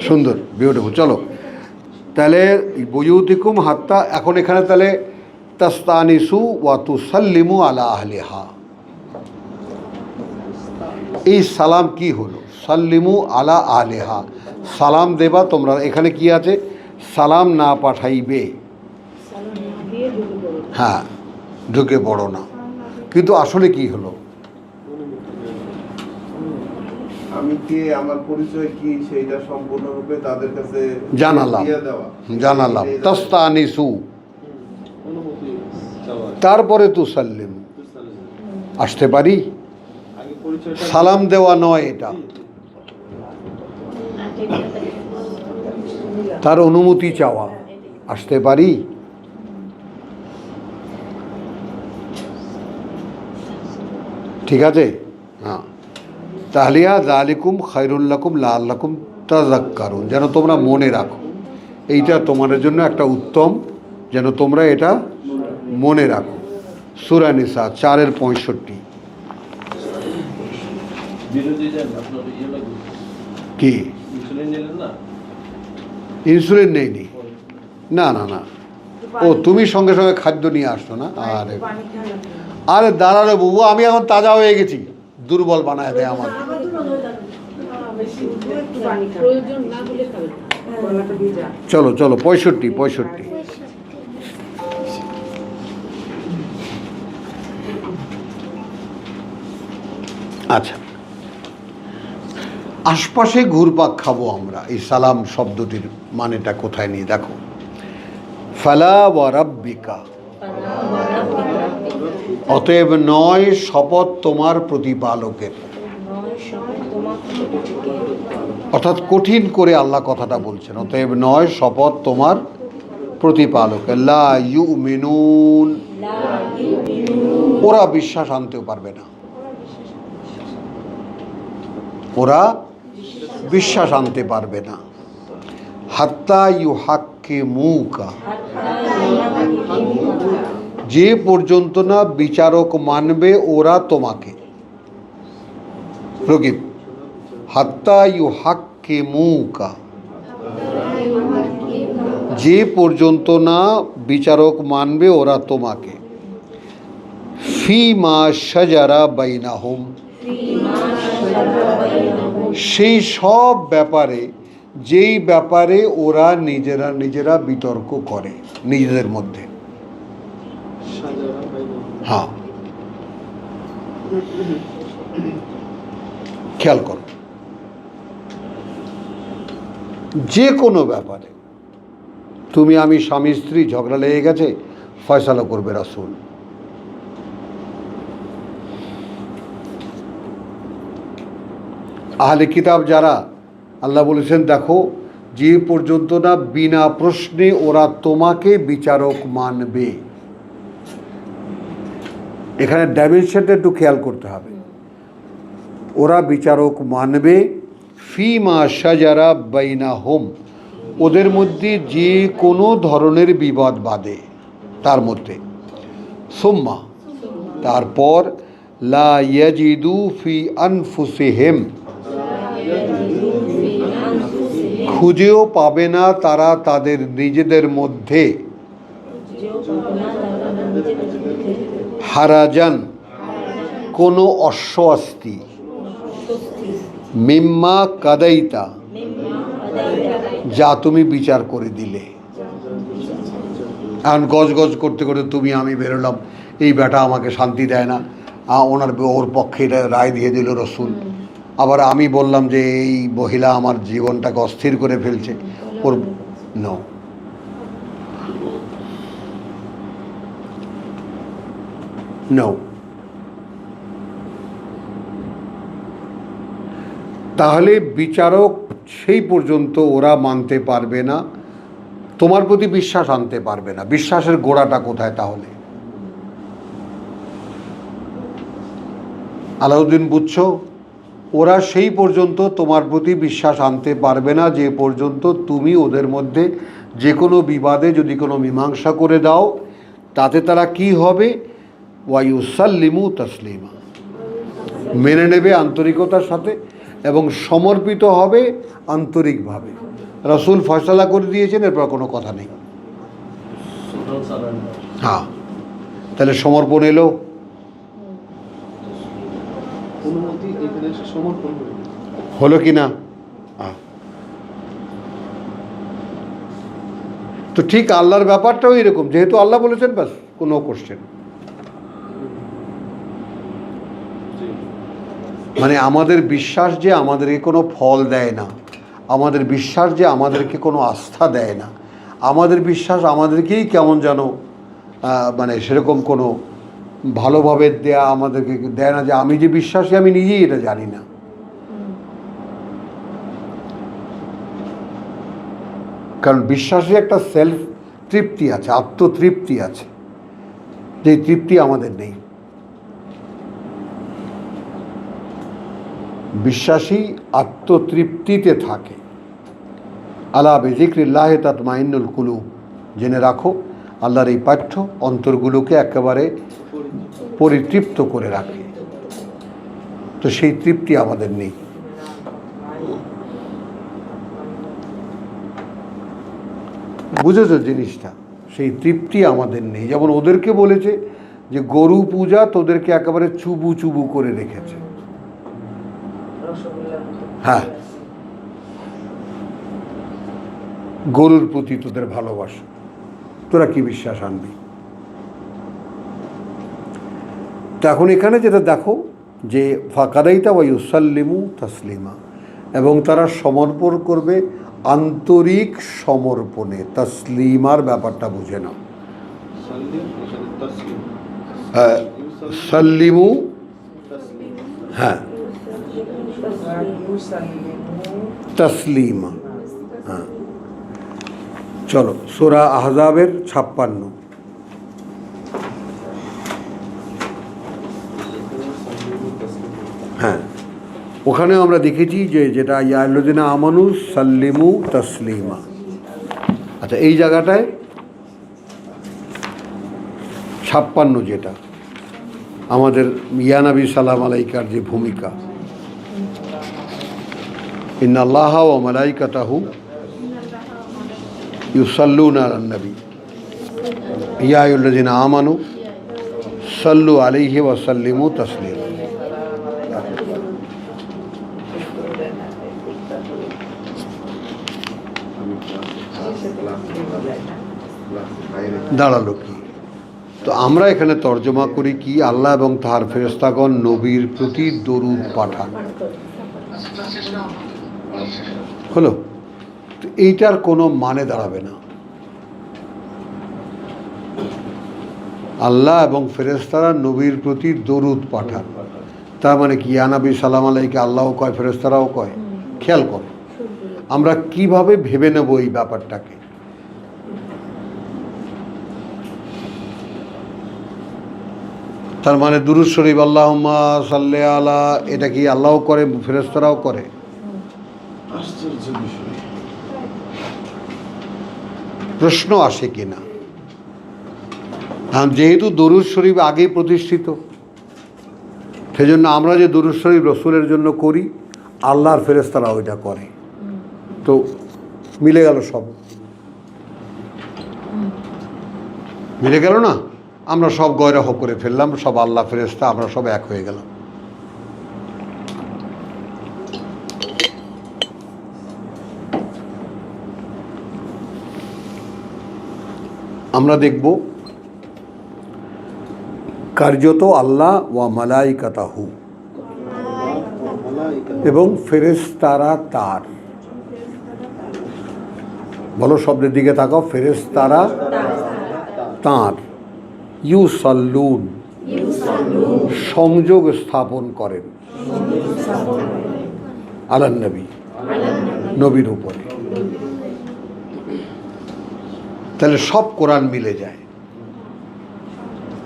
সুন্দর, বিউটিফুল। চলো তাহলে বুয়ুতিকুম হাত্তা, এখন এখানে তাহলে তাস্তানিসু ওয়া তুসাল্লিমু আলা আহলিহা, এই সালাম কি হলো? সাল্লিমু আলা আহলিহা, সালাম দেবা তোমরা। এখানে কি আছে? সালাম না পাঠাইবে, হ্যাঁ ঢুকে পড়ো না। কিন্তু আসলে কি হলো? আমি কি, আমার পরিচয় কি সেইটা সম্পূর্ণরূপে তাদের কাছে জানালাম। তাস্তানিসু, তারপরে তুসাল্লিম, আসতে পারি? সালাম দেওয়া নয় এটা, তার অনুমতি চাওয়া। আসতে পারি? ঠিক আছে, হ্যাঁ। তাহলিয়া যালিকুম খায়রুল লাকুম লাআল্লাকুম তাযাক্কারুন, যেন তোমরা মনে রাখো। এইটা তোমাদের জন্য একটা উত্তম, যেন তোমরা এটা মনে রাখো। সূরা নিসা 4:65। কি ইনসুলিন নেইনি? না না না, ও তুমি সঙ্গে সঙ্গে খাদ্য নিয়ে আসছো না? আরে আরে দাঁড়ানো বাবু, আমি এখন তাজা হয়ে গেছি, দুর্বল বানায় দেয় আমাকে। চলো চলো 65। আচ্ছা, আশপাশে ঘুরপাক খাবো আমরা। এই সালাম শব্দটির মানেটা কোথায় নিয়ে দেখো। ফালা ওয়া রাব্বিকা, অতএব নয় শপথ তোমার প্রতিপালকের। অর্থাৎ কঠিন করে আল্লাহ কথাটা বলছেন, অতএব নয় শপথ তোমার প্রতিপালকের। লা ইউমিনুন, ওরা বিশ্বাস আনতেও পারবে না, ওরা বিশ্বাস আনতে পারবে না। হাত্তা ইউহাক্কিমুকা, যে পর্যন্ত না বিচারক মানবে ওরা তোমাকে। রকিব, হাত্তা ইউহাক্কিমুকা, যে পর্যন্ত না বিচারক মানবে ওরা তোমাকে। ফিমা শাজারা বাইনাহুম, সেই সব ব্যাপারে যেই ব্যাপারে ওরা নিজেরা নিজেরা বিতর্ক করে নিজেদের মধ্যে। হ্যাঁ, খেয়াল করো, যে কোনো ব্যাপারে তুমি আমি স্বামী স্ত্রী ঝগড়া লেগে গেছে, ফয়সালা করবে রাসূল। আহলে কিতাব যারা, আল্লাহ বলেছেন দেখো যে পর্যন্ত না বিনা প্রশ্নে ওরা তোমাকে বিচারক মানবে। এখানে ডাইমেনশনটা একটু খেয়াল করতে হবে। ওরা বিচারক মানবে ফিমা শাজারা বাইনাহুম, ওদের মধ্যে যে কোনো ধরনের বিবাদ বাদে তার মধ্যে। সুম্মা, তারপর লা ইয়াজিদু ফি আনফুসিহিম, খুঁজেও পাবে না তারা তাদের নিজেদের মধ্যে হারাজান, কোনো অস্বস্তি, মিম্মা কাদাইতা, যা তুমি বিচার করে দিলে। এখন গজগজ করতে করতে তুমি আমি বেরোলাম, এই বেটা আমাকে শান্তি দেয় না, ওর পক্ষে এটা রায় দিয়ে দিল রসুল। আবার আমি বললাম যে এই মহিলা আমার জীবনটাকে অস্থির করে ফেলছে, ওর নো, নো। তাহলে বিচারক সেই পর্যন্ত ওরা মানতে পারবে না, তোমার প্রতি বিশ্বাস আনতে পারবে না। বিশ্বাসের গোড়াটা কোথায় তাহলে? আলাউদ্দিন বুঝছো, ওরা সেই পর্যন্ত তোমার প্রতি বিশ্বাস আনতে পারবে না যে পর্যন্ত তুমি ওদের মধ্যে যে কোনো বিবাদে যদি কোনো মীমাংসা করে দাও, তাতে তারা কি হবে? ওয়ায়ুসাল্লিমু তাসলিমা, মেনে নেবে আন্তরিকতার সাথে এবং সমর্পিত হবে আন্তরিকভাবে। রাসূল ফয়সালা করে দিয়েছেন, এরপর কোনো কথা নেই। হ্যাঁ, তাহলে সমর্পণ এলো। অনুমতি এখানে এসে সমর্পণ হলো কি না? তো ঠিক আল্লাহর ব্যাপারটাও এরকম, যেহেতু আল্লাহ বলেছেন ব্যাস, কোনো কোশ্চেন। মানে আমাদের বিশ্বাস যে আমাদেরকে কোনো ফল দেয় না, আমাদের বিশ্বাস যে আমাদেরকে কোনো আস্থা দেয় না, আমাদের বিশ্বাস আমাদেরকেই কেমন যেন মানে সেরকম কোনো ভালোভাবে দেয়া আমাদেরকে দেয় না, যে আমি যে বিশ্বাসী আমি নিজেই এটা জানি না। কারণ বিশ্বাসে একটা সেলফ তৃপ্তি আছে, আত্মতৃপ্তি আছে, যে তৃপ্তি আমাদের নেই। বিশ্বাসী আত্মতৃপ্তিতে থাকে। আলা বিযিকরিল্লাহি তাতমাইন্নুল কুলুব, জেনে রাখো আল্লাহর এই পাঠ্য অন্তরগুলোকে একেবারে পরিতৃপ্ত করে রাখে। তো সেই তৃপ্তি আমাদের নেই। বুঝেছো জিনিসটা? সেই তৃপ্তি আমাদের নেই। যেমন ওদেরকে বলেছে যে গরু পূজা তোদেরকে একেবারে চুবু চুবু করে রেখেছে। হ্যাঁ, গরুর প্রতি তোদের ভালোবাসা, তোরা কি বিশ্বাস আনবি? তো এখন এখানে যেটা দেখো যে ফাকাদাইতা ওয়া ইউসাল্লিমু তাসলিমা, এবং তারা সমর্পণ করবে আন্তরিক সমর্পণে। তাসলিমার ব্যাপারটা বুঝে নাও। সাল্লিমু, হ্যাঁ, তসলিমা। হ্যাঁ, চলো সূরা আহজাবের 56। হ্যাঁ, ওখানে আমরা দেখেছি যে যেটা ইয়াল্লুযিনা আমানু সাল্লিমু তসলিমা। আচ্ছা, এই জায়গাটায় 56 যেটা আমাদের ইয়া নবী সালাম আলাইকার যে ভূমিকা, ইন্নাল্লাহা ওয়া মালাইকাতাহু ইউসাল্লুনা আলান নবী ইয়া আইয়ুহাল্লাযিনা আমানু সাল্লু আলাইহি ওয়া সাল্লিমু তাসলিমা। দাঁড়ালো কি? তো আমরা এখানে তর্জমা করি কি, আল্লাহ এবং তাহার ফেরেশতাগণ নবীর প্রতি দরুদ পাঠান। হলো? তো এইটার কোনো মানে দাঁড়াবে না। আল্লাহ এবং ফেরেশতারা নবীর প্রতি দরুদ পাঠান, তার মানে কি ইয়া নবী সালাম আলাইকে আল্লাহও কয়, ফেরেশতারাও কয়। খেয়াল করো আমরা কিভাবে ভেবে নেব এই ব্যাপারটাকে। তার মানে দুরূদ শরীফ আল্লাহুম্মা সাল্লি আলা, এটা কি আল্লাহও করে ফেরেশতারাও করে? আশ্চর্য বিষয়। প্রশ্ন আসে কিনা? যেহেতু দরুদ শরীফ আগেই প্রতিষ্ঠিত, সেজন্য আমরা যে দরুদ শরীফ রসুলের জন্য করি, আল্লাহর ফেরেশতারা ওইটা করে। তো মিলে গেল, সব মিলে গেল না? আমরা সব গয়রাহ করে ফেললাম, সব আল্লাহ ফেরেশতা, আমরা সব এক হয়ে গেলাম। আমরা দেখব কার্যত আল্লাহ ওয়া মালাইকাতাহু, এবং ফেরেশতারা তার। বলো, শব্দের দিকে তাকাও, ফেরেশতারা তার। ইউসাল্লুন, সংযোগ স্থাপন করেন, আলান নবী, নবীর উপরে। তাহলে সব কোরআন মিলে যায়।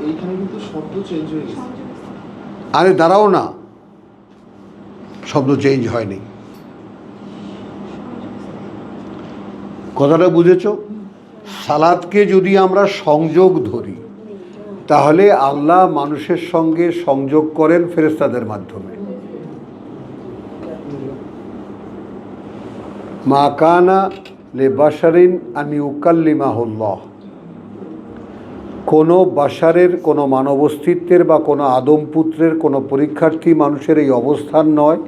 এইখানে কিন্তু শব্দ চেঞ্জ হয়ে গেছে। আরে দাঁড়াও না, শব্দ চেঞ্জ হয়নি। কথাটা বুঝেছো? সালাতকে যদি আমরা সংযোগ ধরি, তাহলে আল্লাহ মানুষের সঙ্গে সংযোগ করেন ফেরেশতাদের মাধ্যমে। মা কানা লিবাশারিন আন ইউকাল্লিমাহুল্লাহ, কোনো বাশারের, কোনো মানব অস্তিত্বের বা কোনো আদম পুত্রের, কোনো পরীক্ষার্থী মানুষের এই অবস্থান নয়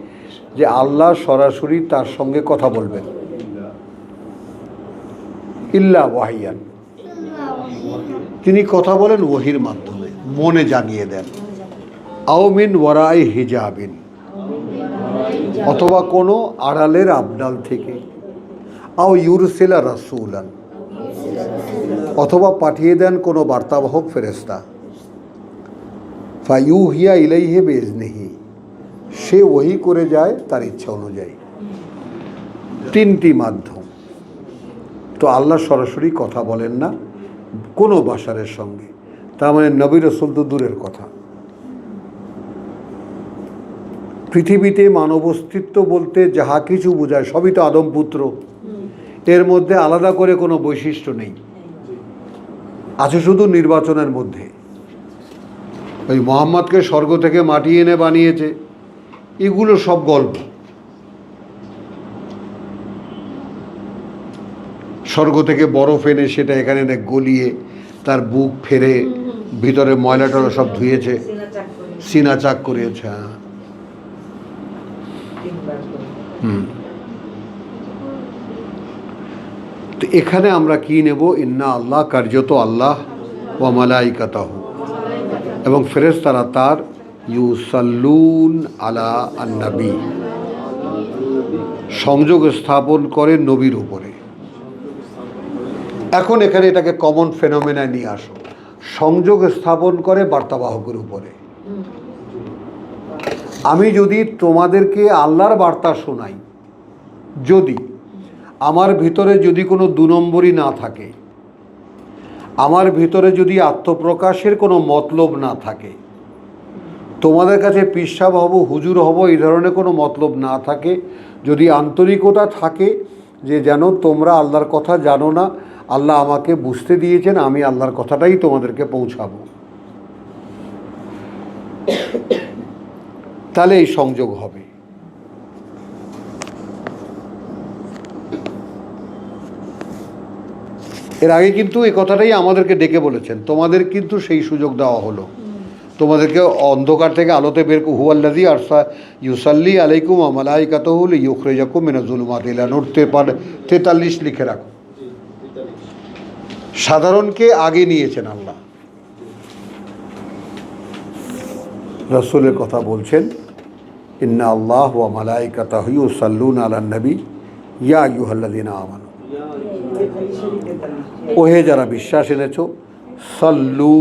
যে আল্লাহ সরাসরি তার সঙ্গে কথা বলবেন। ইল্লা ওয়াহিয়ান, তিনি কথা বলেন ওহির মাধ্যমে, মনে জানিয়ে দেন। আও মিন ওয়ারাই হিজাবিন, অথবা কোনো আড়ালের আবডাল থেকে। আও ইউরসিলা রাসূলান, অথবা পাঠিয়ে দেন কোনো বার্তাবাহক ফেরেশতা। ফায়ুহিয়া ইলাইহি বিইজনিহি, সে ওহী করে যায় তার ইচ্ছা অনুযায়ী। তিনটি মাধ্যম। তো আল্লাহ সরাসরি কথা বলেন না কোনো বাশারের সঙ্গে, তার মানে নবী রাসূল তো দূরের কথা। পৃথিবীতে মানব অস্তিত্ব বলতে যাহা কিছু বোঝায় সবই তো আদম পুত্র, এর মধ্যে আলাদা করে কোনো বৈশিষ্ট্য নেই, আছে শুধু নির্বাচনের মধ্যে। ওই মোহাম্মদকে স্বর্গ থেকে মাটি এনে বানিয়েছে, এগুলো সব গল্প। স্বর্গ থেকে বরফ এনে সেটা এখানে এনে গলিয়ে তার বুক ফেরে ভিতরে ময়লাটা সব ধুয়েছে, সিনা চাক করিয়েছে। তো এখানে আমরা কি নেব? ইন্না আল্লাহ, কার্যত আল্লাহ, ওয়া মালাইকাতাহু, এবং ফেরেশতারা তার, ইউসাল্লুন আলা আন-নবী, সংযোগ স্থাপন করে নবীর উপরে। এখন এখানে এটাকে কমন ফেনোমেনা নিয়ে আসো, সংযোগ স্থাপন করে বার্তাবাহকের উপরে। আমি যদি তোমাদেরকে আল্লাহর বার্তা শোনাই, যদি আমার ভিতরে যদি কোনো 2 নম্বরই না থাকে, আমার ভিতরে যদি আত্মপ্রকাশের কোনো মতলব না থাকে, তোমাদের কাছে পিসাব হব, হুজুর হব, এই ধরনের কোনো মতলব না থাকে, যদি আন্তরিকতা থাকে যে যেন তোমরা আল্লাহর কথা জানো না, আল্লাহ আমাকে বুঝতে দিয়েছেন, আমি আল্লাহর কথাটাই তোমাদেরকে পৌঁছাবো, তাহলে এই সংযোগ হবে। এর আগে কিন্তু এই কথাটাই আমাদেরকে ডেকে বলেছেন, তোমাদের কিন্তু সেই সুযোগ দেওয়া হলো, তোমাদেরকে অন্ধকার থেকে আলোতে বের করে, হুয়াল্লাযী আরসা ইউসাল্লি আলাইকুম ওয়া মালাইকাতুহু লিইখরিজাকুম মিনাজ যুলুমাতি ইলা নূর। 43 লিখে রাখো। সাধারণকে আগে নিয়েছেন আল্লাহ। রাসূলের কথা বলছেন, ইন্না আল্লাহ ওয়া মালাইকাতাহু ইউসাল্লুনা আলান নবী ইয়া আইয়ুহাল্লাযীনা আমানু। ওহে যারা বিশ্বাস এনেছো, সাল্লু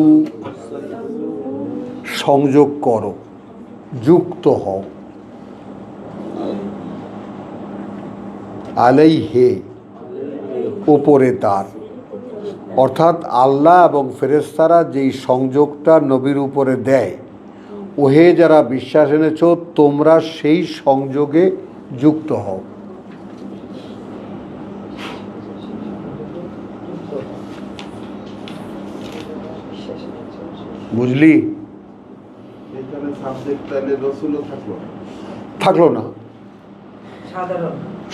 সংযোগ করো, যুক্ত হও, আলাইহে উপরে তার, অর্থাৎ আল্লাহ এবং ফেরেশতারা যেই সংযোগটা নবীর উপরে দেয়, ওহে যারা বিশ্বাস এনেছো তোমরা সেই সংযোগে যুক্ত হও। বুঝলি? এখানে সাবজেক্ট তাহলে রসুলও থাকলো না। থাকলো না,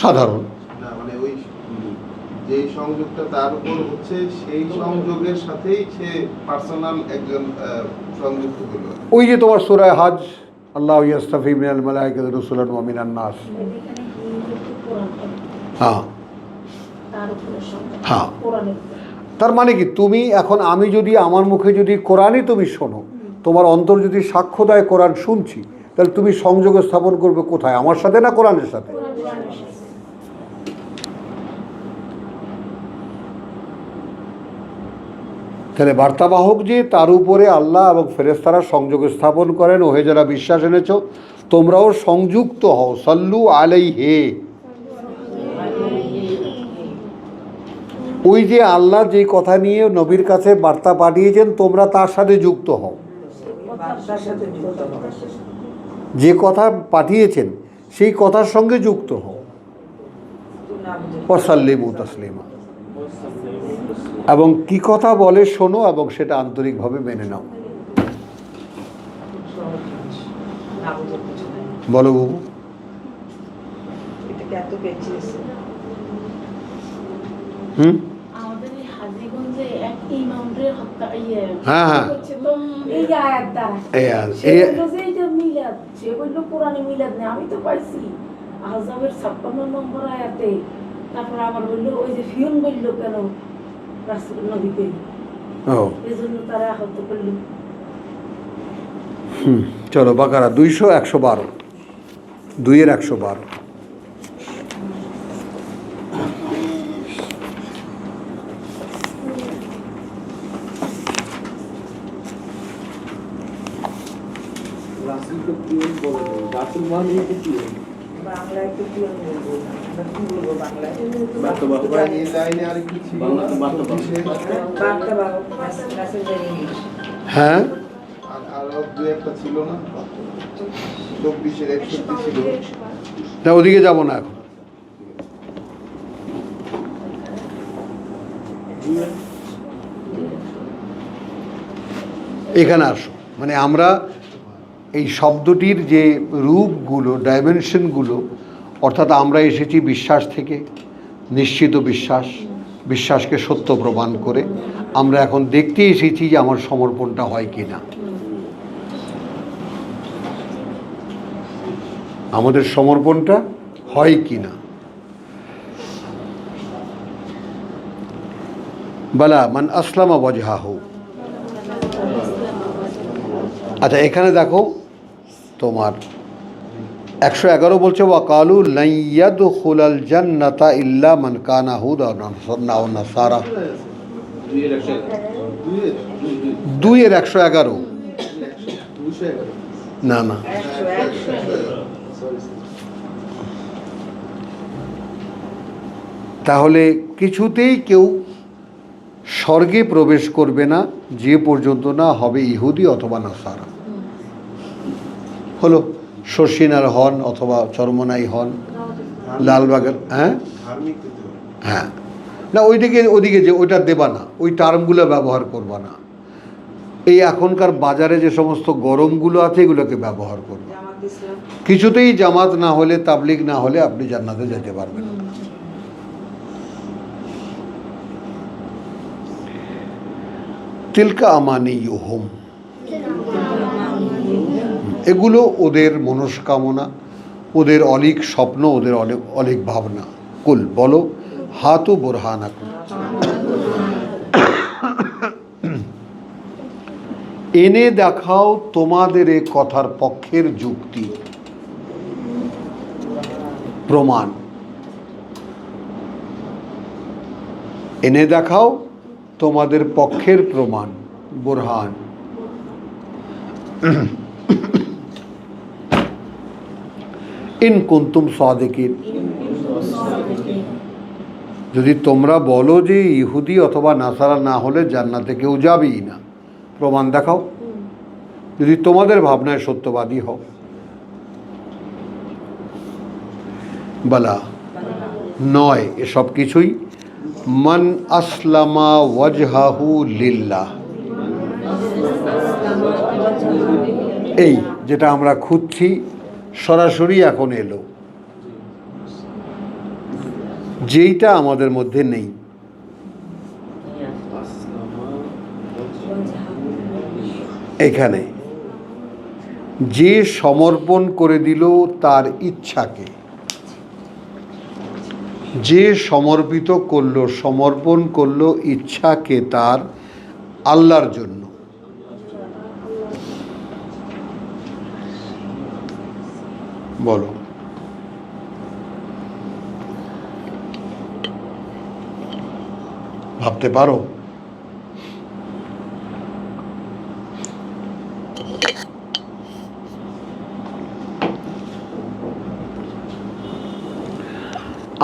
সাধারণ না, মানে ওই যেই সংযোগটা তার উপর হচ্ছে সেই সংযোগের সাথেই সে পার্সোনাল একজন সংযুক্ত হলো। ওই যে তোমার সূরা হজ, আল্লাহু ইয়াস্তাফি মিনাল মালাইকাতি রাসূলান ওয়া মিনান নাস। হ্যাঁ হ্যাঁ, তার মানে কি, তুমি এখন, আমি যদি আমার মুখে যদি কোরআনই তুমি শোনো, তোমার অন্তর যদি সাক্ষ্য দেয় কোরআন শুনছি, তাহলে তুমি সংযোগ স্থাপন করবে কোথায়? আমার সাথে না কোরআনের সাথে? তাহলে বার্তাবাহক যে, তার উপরে আল্লাহ এবং ফেরেশতারা সংযোগ স্থাপন করেন। ওহে যারা বিশ্বাস এনেছো তোমরাও সংযুক্ত হও, সাল্লু আলাইহে। ওই যে আল্লাহ যে কথা নিয়ে নবীর কাছে বার্তা পাঠিয়েছেন, তোমরা তার সাথে যুক্ত হও। যে কথা পাঠিয়েছেন সেই কথার সঙ্গে যুক্ত হও। ওয়াসাল্লিমু তাসলিমা। এবং কি কথা বলে শোনো এবং সেটা আন্তরিকভাবে মেনে নাও। বলো বাবু। হুম, আমাদের এই হাজীগঞ্জে এক ইমামরে হত্যা হ্যাঁ হ্যাঁ, হচ্ছে তো এই আয়াত দ্বারা। এই আয়াত, সে বললো যে এইটা মিলাদ, সে বললো কোরআনে মিলাদ নেই। আমি তো পাইছি আহজাবের 56 নম্বর আয়াতে। তারপর আবার বললো ওই যে ফিউন বললো কেন রাসূল নবীকে, ও এজন্য তারা আহত করলো। চলো বাকারা 200 112, 2 এর 112। রাসূলকে পিয়ন বলে দেয়, রাসূল মানে কি পিয়ন? বাংলায় তো কি বলবো, আমরা কি বলবো বাংলায়? বার্তাবাহক। ওরা এই লাইনে আর কি ছিল? বাংলাতে বার্তাবাহক। বার্তাবাহক মেসেঞ্জার ইংলিশ। হ্যাঁ, আরো দু একটা ছিল না, 24 এর 61 ছিল। না ওদিকে যাবো না এখন। এখানে আসো, মানে আমরা এই শব্দটির যে রূপগুলো, ডাইমেনশনগুলো, অর্থাৎ আমরা এসেছি বিশ্বাস থেকে, নিশ্চিত বিশ্বাস, বিশ্বাসকে সত্য প্রমাণ করে আমরা এখন দেখতে এসেছি যে আমার সমর্পণটা হয় কি না। আমাদের সমর্পণটা হয় কি না। বালা মান আসলামা ওয়াজহাহু। আচ্ছা, এখানে দেখো তোমার 111 বলছে, ওয়াকালু লা ইয়াদখুলাল জান্নাতা ইল্লা মান কানা হুদান আও নাসারা। 2 এর 100। 2 এর 111। 211 না না, 100 সরি তাহলে কিছুতেই কেউ স্বর্গে প্রবেশ করবে না যে পর্যন্ত না হবে ইহুদি অথবা নাসারা। হলো শশিনার হন অথবা চরমনাই হন, লালবাগের, হ্যাঁ ধার্মিক হতে হবে। হ্যাঁ, না ওইদিকে যে ওইটা দেবা না, ওই টার্মগুলো ব্যবহার করবা না। এই এখনকার বাজারে যে সমস্ত গরমগুলো আছে এগুলোকে ব্যবহার করবে। জামাত ইসলাম কিছুতেই জামাত না হলে, তাবলিগ না হলে আপনি জান্নাতে যেতে পারবেন না। তিলকা আমানিয়ুহুম, এগুলো ওদের মনস্কামনা, ওদের অলিক স্বপ্ন, ওদের অলিক ভাবনা। কুল বলো, হাতু বুরহানাকুম, এনে দেখাও তোমাদের এ কথার পক্ষের যুক্তি, প্রমাণ। এনে দেখাও তোমাদের পক্ষের প্রমাণ, বুরহান। ইন কুনতুম সাদিকিন, যদি তোমরা বলো যে ইহুদি অথবা নাসারা না হলে জান্নাতে কেউ যাবেই না, প্রমাণ দেখাও। যদি তোমাদের ভাবনায় সত্যবাদী হও। বলা নয়, এসব কিছুই মান আসলামা ওয়াজহাহু লিল্লাহ, এই যেটা আমরা খুঁজছি সরাসরি এখন এলো, যেইটা আমাদের মধ্যে নেই। এখানে যে সমর্পণ করে দিল তার ইচ্ছাকে, যে সমর্পিত করলো, সমর্পণ করলো ইচ্ছাকে তার আল্লাহর জন্য, বলো ভাবতে পারো?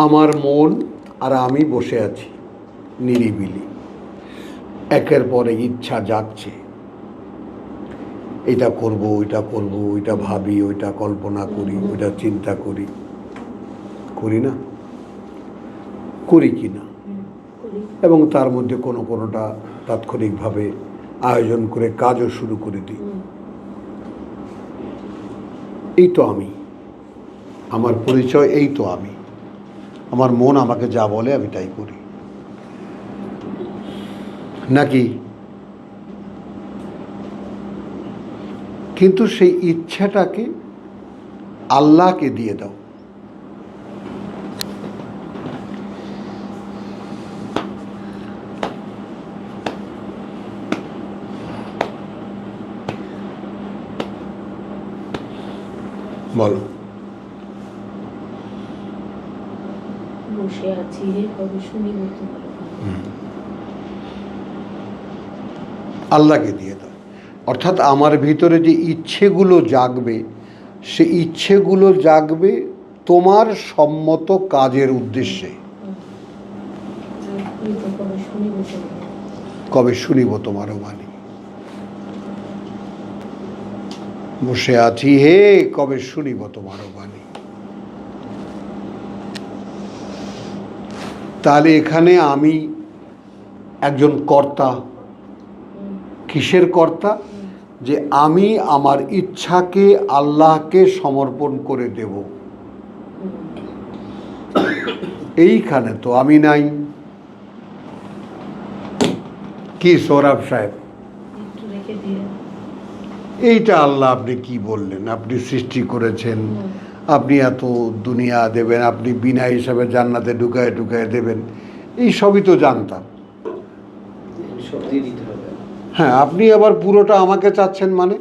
আমার মন আর আমি বসে আছি নিরিবিলি, একের পরে ইচ্ছা যাচ্ছে, এটা করব, ওইটা করব, ওইটা ভাবি, ওইটা কল্পনা করি, ওইটা চিন্তা করি, করি না? করি কি না? এবং তার মধ্যে কোনোটা তাৎক্ষণিকভাবে আয়োজন করে কাজও শুরু করে দিই। এই তো আমি, আমার পরিচয় এই তো আমি। আমার মন আমাকে যা বলে আমি তাই করি, নাকি? কিন্তু সেই ইচ্ছাটাকে আল্লাহকে দিয়ে দাও। বলো, বসে আছি রে, কবে শুনিব তোমার কথা। আল্লাহকে দিয়ে দাও। অর্থাৎ আমার ভিতরে যে ইচ্ছেগুলো জাগবে, সে ইচ্ছেগুলো জাগবে তোমার সম্মত কাজের উদ্দেশ্যে। কবে শুনিব তোমারও বাণী। বসে আছি হে, কবে শুনিব তোমারও বাণী। তাহলে এখানে আমি একজন কর্তা। কিসের কর্তা? যে আমি আমার ইচ্ছাকে আল্লাহকে সমর্পণ করে দেব। এইখানে তো আমি নাই। কি সৌরভ সাহেব, এইটা আল্লাহ আপনি কি বললেন? আপনি সৃষ্টি করেছেন, আপনি এত দুনিয়া দেবেন, আপনি বিনা হিসাবে জান্নাতে ঢুকায় ঢুকায় দেবেন, এই সবই তো জানতাম। সব দিয়ে দিতে হবে। হ্যাঁ, আপনি আবার পুরোটা আমাকে চাচ্ছেন মানে?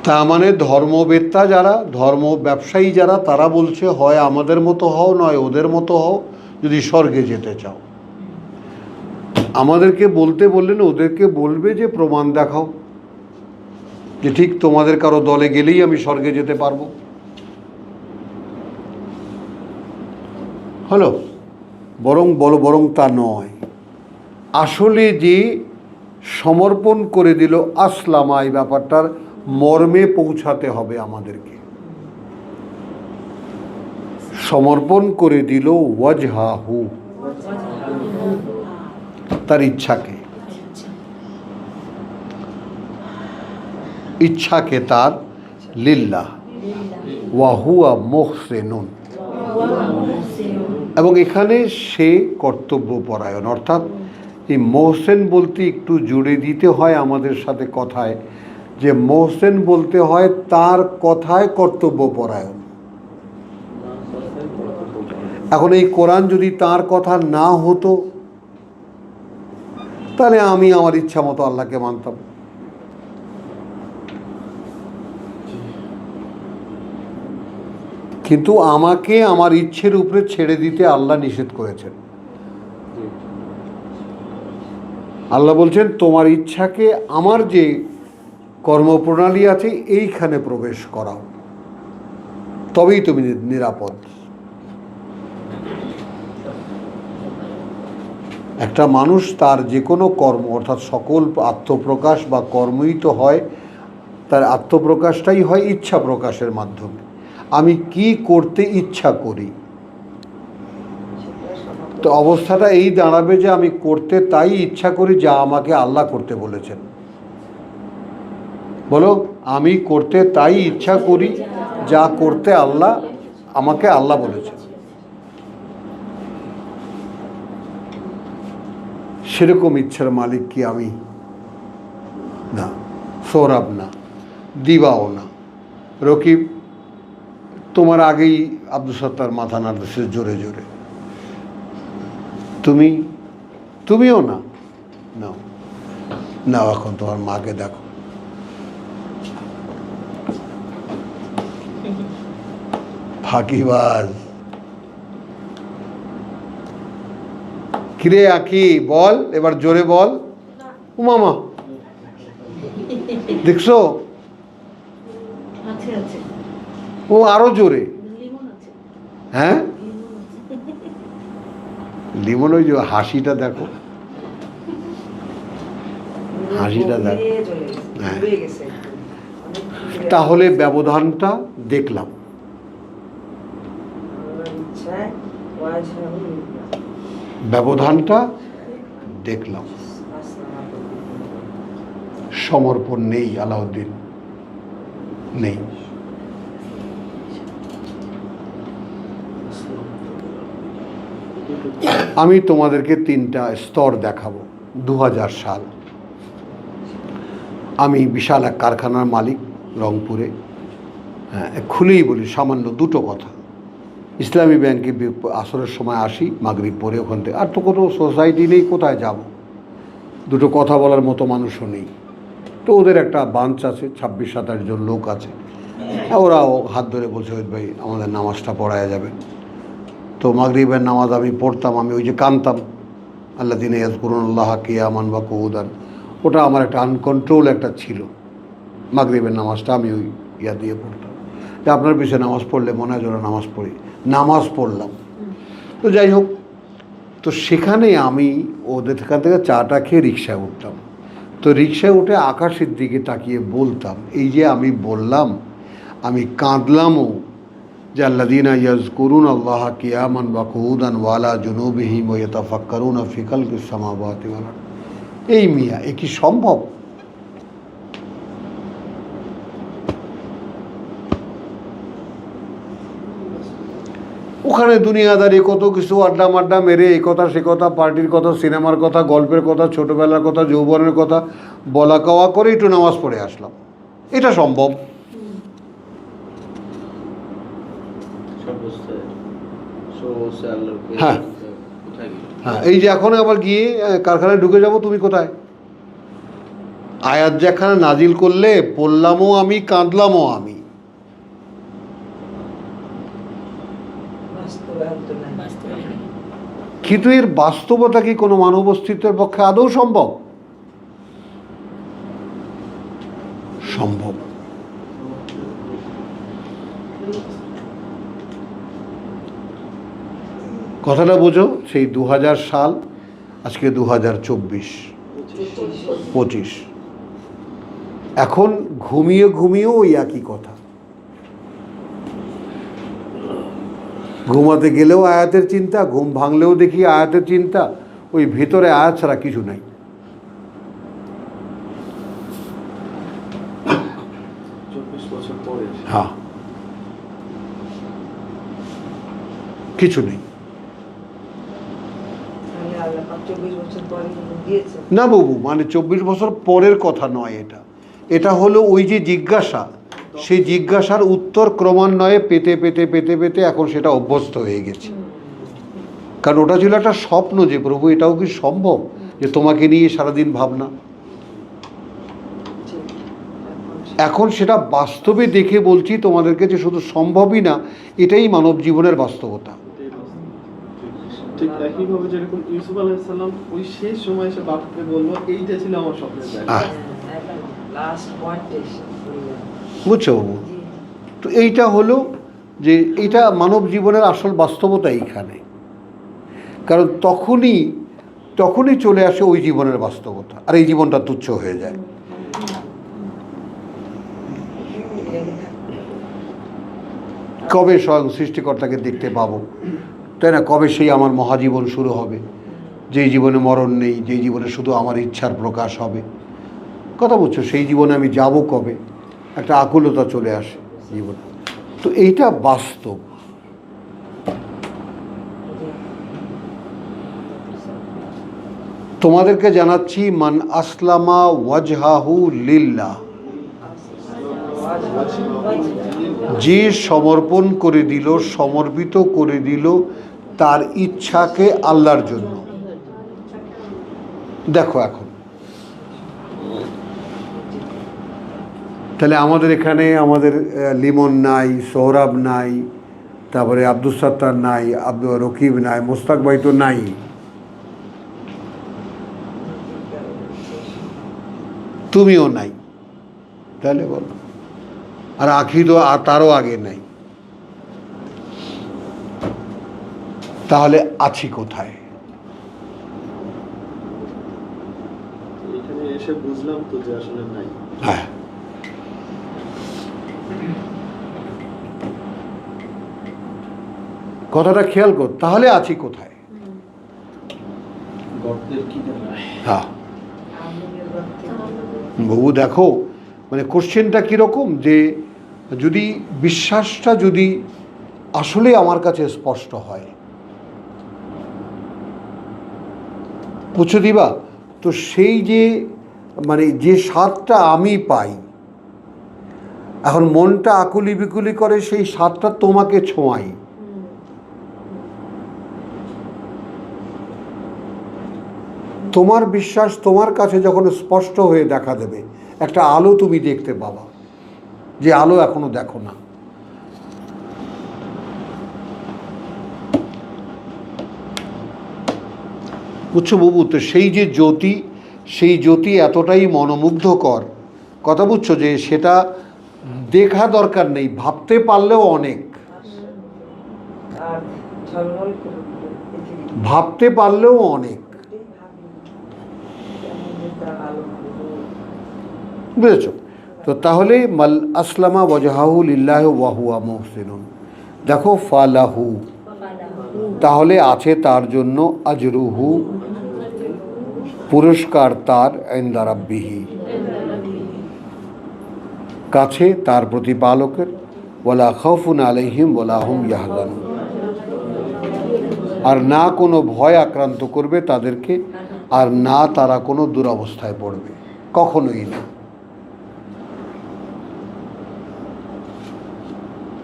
তা মানে ধর্মবেত্তা যারা, ধর্ম ব্যবসায়ী যারা, তারা বলছে হয় আমাদের মতো হও, নয় ওদের মতো হও, যদি স্বর্গে যেতে চাও। আমাদেরকে বলতে বললেন, ওদেরকে বলবে যে প্রমাণ দেখাও যে ঠিক তোমাদের কারো দলে গেলেই আমি স্বর্গে যেতে পারবো। হলো বরং তা নয়, আসলে যে সমর্পণ করে দিল আসলামা, এই ব্যাপারটার মর্মে পৌঁছাতে হবে আমাদেরকে। সমর্পণ করে দিল ওয়াজহাহু, তার ইচ্ছাকে, ইচ্ছাকে তার লিল্লাহ ওয়া হুয়া মুহসিনুন, এবং এখানে সে কর্তব্যপরায়ণ, অর্থাৎ এই মোহসেন বলতে একটু জুড়ে দিতে হয় আমাদের সাথে কথায়, যে মোহসেন বলতে হয় তার কথায় কর্তব্যপরায়ণ। এখন এই কোরআন যদি তার কথা না হতো তাহলে আমি আমার ইচ্ছা মতো আল্লাহকে মানতাম। কিন্তু আমাকে আমার ইচ্ছের উপরে ছেড়ে দিতে আল্লাহ নিষেধ করেছেন। আল্লাহ বলছেন তোমার ইচ্ছাকে আমার যে কর্মপ্রণালী আছে এইখানে প্রবেশ করাও, তবেই তুমি নিরাপদ। একটা মানুষ তার যে কোনো কর্ম, অর্থাৎ সকল আত্মপ্রকাশ বা কর্মই তো হয়, তার আত্মপ্রকাশটাই হয় ইচ্ছা প্রকাশের মাধ্যমে। আমি কি করতে ইচ্ছা করি, তো অবস্থাটা এই দাঁড়াবে যে আমি করতে তাই ইচ্ছা করি যা আমাকে আল্লাহ করতে বলেছেন। বলো, আমি করতে তাই ইচ্ছা করি যা করতে আমাকে আল্লাহ বলেছেন। সেরকম ইচ্ছার মালিক কি আমি? না। সৌরভ না, দিবাও না। রকিব তোমার আগেই আব্দুল সত্তার মাথা নাড়তেছে জোরে জোরে, তুমিও না। নাও নাও, এখন তোমার মাকে দেখো, ফাঁকিবাজ। কিরে আঁকি, বল এবার জোরে বল। ও মামা দেখছো, ও আরো জোরে। হ্যাঁ, লিমন, ওই যে হাসিটা দেখো, হাসিটা দেখো। হ্যাঁ, তাহলে ব্যবধানটা দেখলাম। ব্যবধানটা দেখলাম। সমর্পণ নেই, আলাউদ্দিন নেই। আমি তোমাদেরকে 3টা স্তর দেখাবো। 2000 সাল, আমি বিশাল এক কারখানার মালিক রংপুরে। হ্যাঁ, খুলেই বলি সামান্য 2টো কথা। ইসলামী ব্যাংকে আসরের সময় আসি, মাগরিব পরে ওখান থেকে, আর তো কোনো সোসাইটি নেই, কোথায় যাব? 2টো কথা বলার মতো মানুষও নেই। তো ওদের একটা বাঞ্চ আছে, 26-27 জন লোক আছে। ওরাও হাত ধরে বলছে, ওই ভাই আমাদের নামাজটা পড়ায়া যাবে। তো মাগরিবের নামাজ আমি পড়তাম, আমি ওই যে কানতাম, আল্লাযীনা ইয়াযকুরুনাল্লাহা কিয়ামান ওয়া কুউদান, ওটা আমার একটা আনকন্ট্রোল একটা ছিল। মাগরিবের নামাজটা আমি ওই দিয়ে পড়তাম, যে আপনার পিছনে নামাজ পড়লে মনে হয় যেন নামাজ পড়ি, নামাজ পড়লাম। তো যাই হোক, তো সেখানে আমি ওদের এখান থেকে চাটা খেয়ে রিকশায় উঠতাম। তো রিকশায় উঠে আকাশের দিকে তাকিয়ে বলতাম, এই যে আমি বললাম, আমি কাঁদলামও, যে আল্লাযীনা ইয়াযকুরুনাল্লাহা কিয়ামান ওয়া কুউদান ওয়া আলা জুনুবিহিম ওয়া ইয়াতাফাক্কারুনা ফি খালকিস সামাওয়াতি ওয়াল আরদ। এই মিয়া, এ কি সম্ভব? ওখানে দুনিয়াদারি কত কিছু আড্ডা মাড্ডা মেরে এই কথা সে কথা, পার্টির কথা, সিনেমার কথা, গল্পের কথা, ছোটোবেলার কথা, যৌবনের কথা বলা কওয়া করে একটু নামাজ পড়ে আসলাম। এটা সম্ভব? হ্যাঁ হ্যাঁ, এই যে এখন আবার গিয়ে কারখানায় ঢুকে যাব, তুমি কোথায়? আয়াত যেখানে নাজিল করলে পড়লামও আমি, কাঁদলামও আমি। কিন্তু এর বাস্তবতা কি কোনো মানব অস্তিত্বের পক্ষে আদৌ সম্ভব? সম্ভব। কথাটা বোঝো, সেই 2000 সাল, আজকে 2024-25, এখন ঘুমিয়ে ঘুমিয়েও ওই একই কথা। ঘুমাতে গেলেও আয়াতের চিন্তা, ঘুম ভাঙলেও দেখি আয়াতের চিন্তা, ওই ভেতরে আয়াত ছাড়া কিছু নাই। হ্যাঁ, কিছু নেই। না বাবু, মানে 24 বছর পরের কথা নয় এটা। এটা হলো ওই যে জিজ্ঞাসা, সেই জিজ্ঞাসার উত্তর ক্রমান্বয়ে পেতে পেতে পেতে পেতে এখন সেটা অভ্যস্ত হয়ে গেছে। কারণ ওটা ছিল একটা স্বপ্ন যে প্রভু এটাও কি সম্ভব যে তোমাকে নিয়ে সারাদিন ভাবনা। এখন সেটা বাস্তবে দেখে বলছি তোমাদেরকে যে শুধু সম্ভবই না, এটাই মানব জীবনের বাস্তবতা। ঠিক একইভাবে যেরকম ইউসুফ আলাইহিস সালাম ওই শেষ সময় এসে বাপকে বললো এইটা ছিল আমার স্বপ্নের জায়গা। বুঝছো বাবু? তো এইটা হলো যে এইটা মানব জীবনের আসল বাস্তবতা এইখানে। কারণ তখনই চলে আসে ওই জীবনের বাস্তবতা, আর এই জীবনটা তুচ্ছ হয়ে যায়। কবে স্বয়ং সৃষ্টিকর্তাকে দেখতে পাবো, তাই না? কবে সেই আমার মহাজীবন শুরু হবে, যেই জীবনে মরণ নেই, যেই জীবনে শুধু আমার ইচ্ছার প্রকাশ হবে। কথা বলছো, সেই জীবনে আমি যাব কবে? একটা আকুলতা চলে আসে জীবনে। তো এইটা বাস্তব। তোমাদেরকে জানাচ্ছি, মান আসলামা ওয়াজহাহু লিল্লাহ, যে সমর্পণ করে দিল, সমর্পিত করে দিল তার ইচ্ছাকে আল্লাহর জন্য। দেখো এখন তাহলে আমাদের এখানে আমাদের লিমন নাই, সোহরাব নাই, তারপরে আব্দুল সাত্তার নাই, আব্দুল রকিব নাই, মোস্তাক ভাই তো নাই। তুমিও নাই, তাহলে বলো। আর আখি তো তারও আগে নাই। তাহলে আছি কোথায়? এখানে এসে বুঝলাম তো যে আসলে নাই। হ্যাঁ, কথাটা খেয়াল কর। তাহলে আছি কোথায়? হ্যাঁ বাবু, দেখো মানে কোশ্চেনটা কীরকম, যে যদি বিশ্বাসটা যদি আসলে আমার কাছে স্পষ্ট হয়, বুঝছো দিবা? তো সেই যে মানে যে স্বাদটা আমি পাই, এখন মনটা আকুলি বিকুলি করে সেই স্বাদটা তোমাকে ছোঁয়াই। তোমার বিশ্বাস তোমার কাছে যখন স্পষ্ট হয়ে দেখা দেবে, একটা আলো তুমি দেখতে পাবা, যে আলো এখনো দেখো না। বুঝছো বাবু? তো সেই যে জ্যোতি, সেই জ্যোতি এতটাই মনোমুগ্ধকর, কথা বুঝছো, যে সেটা দেখা দরকার নেই, ভাবতে পারলেও অনেক, ভাবতে পারলেও অনেক। বুঝেছ? তো তাহলে মাল আসলামা ওয়াজহাহু লিল্লাহি ওয়া হুয়া মুহসিনুন, দেখো ফালাহু, তাহলে আছে তার জন্য আজরুহু, পুরস্কার তার, ইনদা রাব্বিহি, কাছে তার প্রতিপালকের, ওয়ালা খাউফুন আলাইহিম ওয়ালা হুম ইয়াহজানুন, আর না কোনো ভয় আক্রান্ত করবে তাদেরকে, আর না তারা কোনো দুরবস্থায় পড়বে, কখনোই না।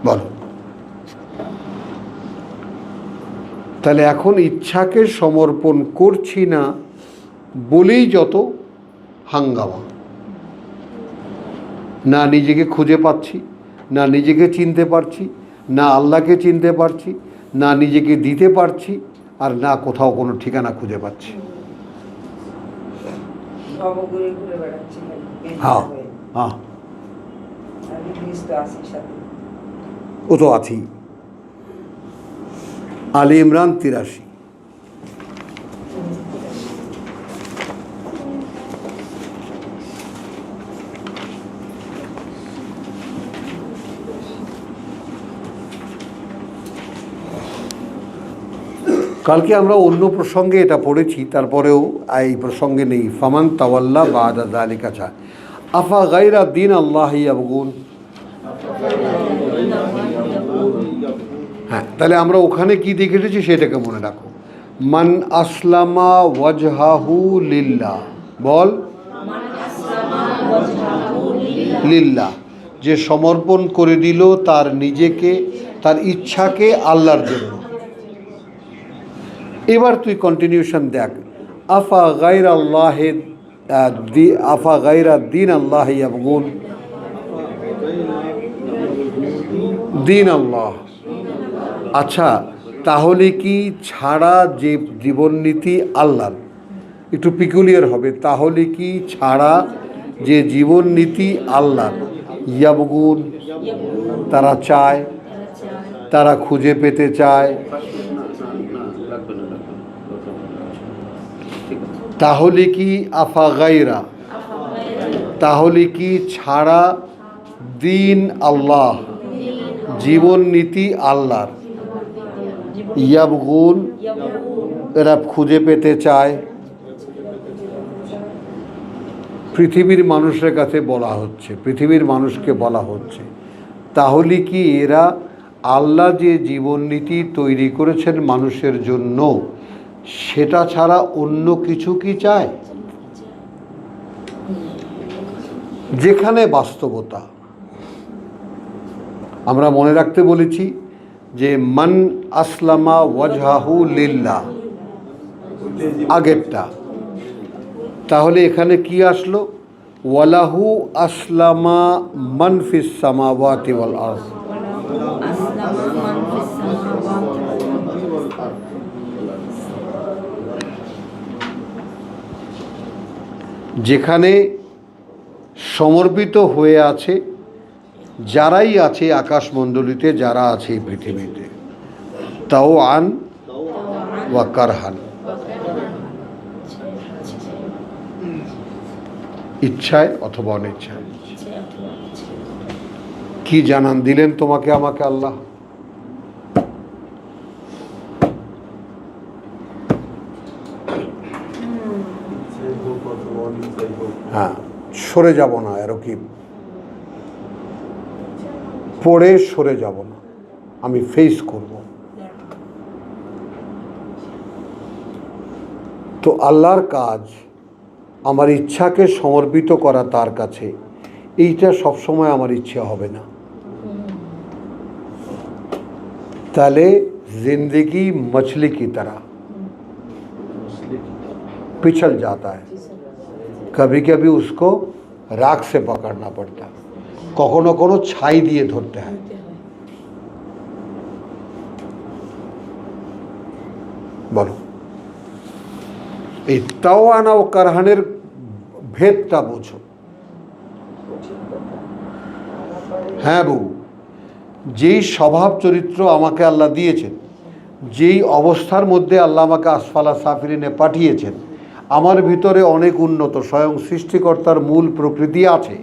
বলো, তাহলে এখন ইচ্ছাকে সমর্পণ করছি না বলেই যত হাঙ্গামা, না নিজেকে খুঁজে পাচ্ছি, না নিজেকে চিনতে পারছি, না আল্লাহকে চিনতে পারছি, না নিজেকে দিতে পারছি, আর না কোথাও কোনো ঠিকানা খুঁজে পাচ্ছি। ভব ঘুরে ঘুরে বেড়াচ্ছি হ্যাঁ হ্যাঁ, আর ইংলিশ তো আছে সাথে। ও তো আছেই। আলী ইমরান 83। কালকে আমরা অন্য প্রসঙ্গে এটা পড়েছি, তারপরেও এই প্রসঙ্গে নেই। ফামান তাওয়াল্লা বাদা যালিকা চা আফা গায়রা দীন আল্লাহ ইয়াবগুন। হ্যাঁ, তাহলে আমরা ওখানে কি দেখে এসেছি সেটাকে মনে রাখো। মান আসলামা ওয়াজহাহু লিল্লাহ, বল লিল্লাহ, যে সমর্পণ করে দিল তার নিজেকে, তার ইচ্ছাকে আল্লাহর জন্য। এবার তুই কন্টিনিউশন দেখ, আফা গায়রা আল্লাহে আফা গায়রা দীন আল্লাহ ইয়াবগুন, দীন আল্লাহ। আচ্ছা, তাহলে কি ছাড়া যে জীবননীতি আল্লাহর, একটু পিকুলিয়ার হবে, তাহলে কি ছাড়া যে জীবননীতি আল্লাহর, ইয়াবগুন তারা চায়, তারা খুঁজে পেতে চায়, তাহলে কি আফা গায়রা, তাহলে কি ছাড়া দিন আল্লাহ, জীবন নীতি আল্লাহর, ইয়াবগুন এরা খুঁজে পেতে চায়। পৃথিবীর মানুষের কাছে বলা হচ্ছে, পৃথিবীর মানুষকে বলা হচ্ছে, তাহলে কি এরা আল্লাহ যে জীবননীতি তৈরি করেছেন মানুষের জন্য সেটা ছাড়া অন্য কিছু কি চায়? যেখানে বাস্তবতা আমরা মনে রাখতে বলেছি যে মান আসলামা ওয়াজহাহু লিল্লাহ আগেরটা, তাহলে এখানে কি আসলো? ওয়ালাহু আসলামা মান ফিস সামাওয়াতি ওয়াল আরদ। যেখানে সমর্পিত হয়ে আছে যারাই আছে আকাশমণ্ডলীতে, যারা আছে এই পৃথিবীতে, তাও আন ওয়া কারহান, ইচ্ছায় অথবা অনিচ্ছায়। কি জানান দিলেন তোমাকে আমাকে আল্লাহ? হ্যাঁ, সরে যাব না, আরো কি পড়ে সরে যাব না, আমি ফেস করব। তো আল্লাহর কাজ আমার ইচ্ছাকে সমর্পিত করা তার কাছে, এইটা সবসময় আমার ইচ্ছা হবে না। তাহলে जिंदगी मछली की तरह पिछल जाता है, कभी कभी उसको राख से पकड़ना पड़ता है, কখনো কোনো ছাই দিয়ে ধরতে হয়। বলো, এই তাওয়ানা ও কারহানের ভেদটা বোঝো। হ্যাঁ বউ, যেই স্বভাব চরিত্র আমাকে আল্লাহ দিয়েছেন, যেই অবস্থার মধ্যে আল্লাহ আমাকে আসফালা সাফিরিনে পাঠিয়েছেন, আমার ভিতরে অনেক উন্নত স্বয়ং সৃষ্টিকর্তার মূল প্রকৃতি আছে,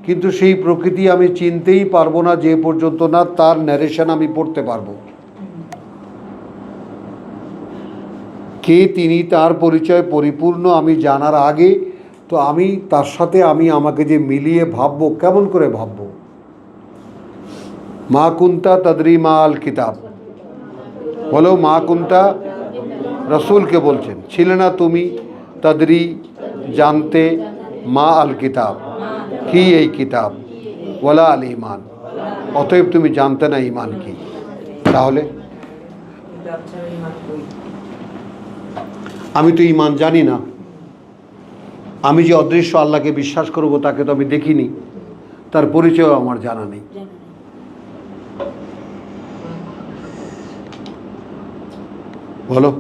কিন্তু সেই প্রকৃতি আমি চিনতেই পারবো না যে পর্যন্ত না তার ন্যারেশন আমি পড়তে পারবো। কে তিনি, তার পরিচয় পরিপূর্ণ আমি জানার আগে তো আমি তার সাথে আমাকে যে মিলিয়ে ভাববো, কেমন করে ভাববো? মা কুন্তা তদরি মা আল কিতাব, বলো মা কুন্তা, রসুলকে বলছেন, ছিলে না তুমি তদরি জানতে, মা আল কিতাব কি এই কিতাব, ওয়ালা আল ইমান, অতএব তুমি জানতে না ইমান কি। তাহলে আমি তো ইমান জানি না, আমি যে অদৃশ্য আল্লাহকে বিশ্বাস করব তাকে তো আমি দেখিনি, তার পরিচয় আমার জানা নেই। বলো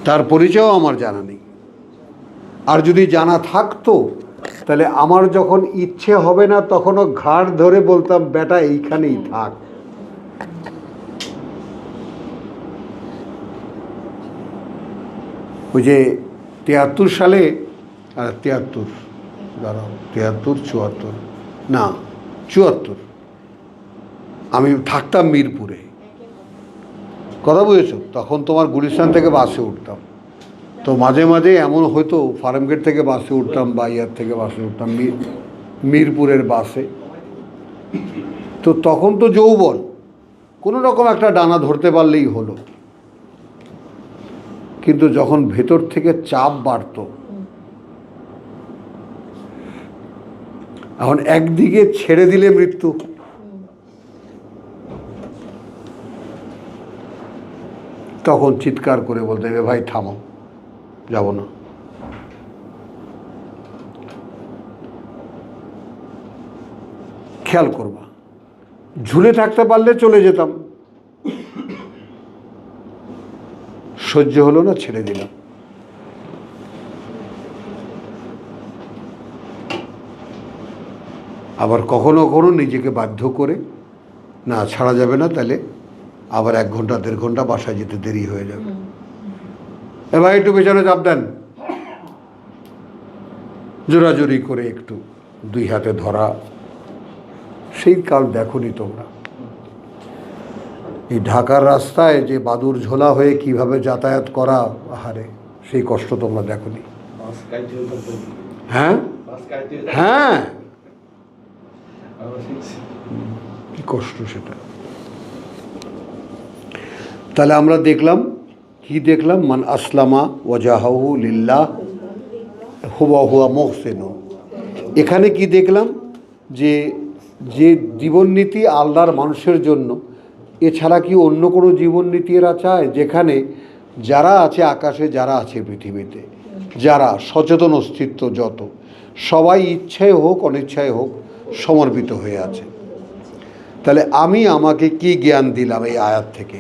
তার পরিচয়ও আমার জানা নেই। আর যদি জানা থাকতো তাহলে আমার যখন ইচ্ছে হবে না তখনও ঘাড় ধরে বলতাম বেটা এইখানেই থাক। ওই যে 73 সালে 73 দাঁড়াও 73 74 না 74 আমি থাকতাম মিরপুরে, কথা বুঝেছো? তখন তোমার গুলিস্তান থেকে বাসে উঠতাম, তো মাঝে মাঝে এমন হয়তো ফার্মগেট থেকে বাসে উঠতাম বা ইয়ার থেকে বাসে উঠতাম মিরপুরের বাসে। তো তখন তো যৌবন, কোনো রকম একটা ডানা ধরতে পারলেই হলো। কিন্তু যখন ভেতর থেকে চাপ বাড়ত, এখন একদিকে ছেড়ে দিলে মৃত্যু, তখন চিৎকার করে বলতে হবে ভাই থামো, যাব না। খেয়াল করবা, ঝুলে থাকতে পারলে চলে যেতাম, সহ্য হলো না ছেড়ে দিলাম। আবার কখনো কখনো নিজেকে বাধ্য করে না ছাড়া যাবে না, তাহলে আবার 1 ঘন্টা 1.5 ঘন্টা বাসায় যেতে দেরি হয়ে যাবে। এবার একটু পেছনে চাপ দেন, জোরাজোরি করে একটু 2 হাতে ধরা, সেই কাল দেখোনি তোমরা। এই ঢাকার রাস্তায় যে বাদুর ঝোলা হয়ে কিভাবে যাতায়াত করা, আহারে সেই কষ্ট তোমরা দেখোনি। হ্যাঁ হ্যাঁ, কি কষ্ট সেটা। তাহলে আমরা দেখলাম কি দেখলাম, মান আসলামা ওয়াজাহু লিল্লাহ হুয়া হুয়া মুহসিনুন। এখানে কি দেখলাম, যে যে জীবননীতি আল্লাহর মানুষের জন্য, এছাড়া কি অন্য কোনো জীবননীতি এরা চায়? যেখানে যারা আছে আকাশে, যারা আছে পৃথিবীতে, যারা সচেতন অস্তিত্ব যত, সবাই ইচ্ছায় হোক অনিচ্ছায় হোক সমর্পিত হয়ে আছে। তাহলে আমি আমাকে কি জ্ঞান দিলাম এই আয়াত থেকে?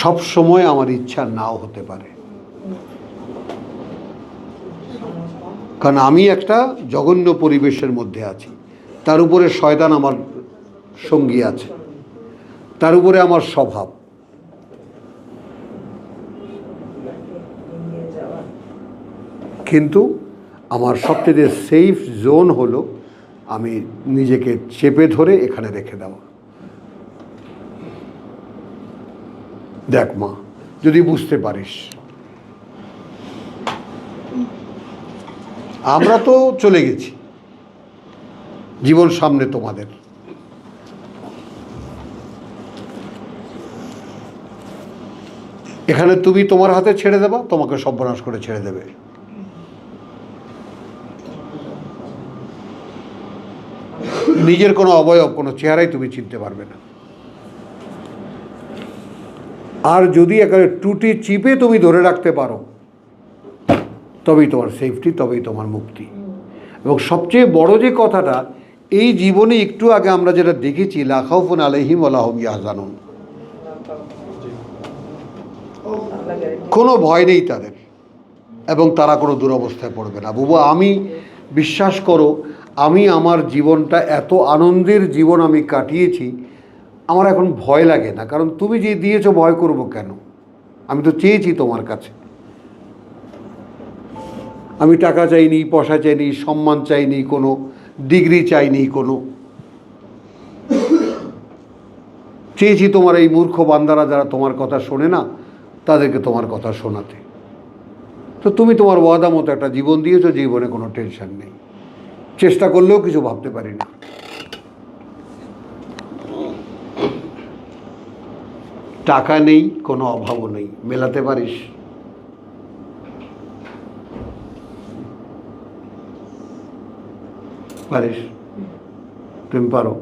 সব সময় আমার ইচ্ছা নাও হতে পারে, কারণ আমি একটা জঘন্য পরিবেশের মধ্যে আছি, তার উপরে শয়তান আমার সঙ্গী আছে, তার উপরে আমার স্বভাব। কিন্তু আমার সবচেয়ে সেফ জোন হলো আমি নিজেকে চেপে ধরে এখানে রেখে দেওয়া। দেখ মা, যদি বুঝতে পারিস, আমরা তো চলে গেছি, জীবন সামনে তোমাদের। এখানে তুমি তোমার হাতে ছেড়ে দেবা, তোমাকে সর্বনাশ করে ছেড়ে দেবে। নিজের কোনো অবয়ব, কোনো চেহারাই তুমি চিনতে পারবে না। আর যদি একেবারে টুটি চিপে তুমি ধরে রাখতে পারো, তবেই তোমার সেফটি, তবেই তোমার মুক্তি। এবং সবচেয়ে বড় যে কথাটা, এই জীবনে একটু আগে আমরা যেটা দেখেছি, লা খাউফুন আলাইহিম ওয়া লা হুম ইয়াহজানুন, কোনো ভয় নেই তাদের, এবং তারা কোনো দুরবস্থায় পড়বে না। বাবা, আমি বিশ্বাস করো, আমি আমার জীবনটা এত আনন্দের জীবন আমি কাটিয়েছি, আমার এখন ভয় লাগে না। কারণ তুমি যে দিয়েছো, ভয় করব কেন? আমি তো চেয়েছি তোমার কাছে। আমি টাকা চাইনি, পয়সা চাইনি, সম্মান চাইনি, কোনো ডিগ্রি চাইনি, কোনো চেয়েছি তোমার এই মূর্খ বান্দারা যারা তোমার কথা শোনে না, তাদেরকে তোমার কথা শোনাতে। তো তুমি তোমার ওয়াদা মতো একটা জীবন দিয়েছো, জীবনে কোনো টেনশন নেই, চেষ্টা করলেও কিছু ভাবতে পারি না। টাকা নেই, কোনো অভাবও নেই, মেলাতে পারিস? পারিস? তুমি পারো?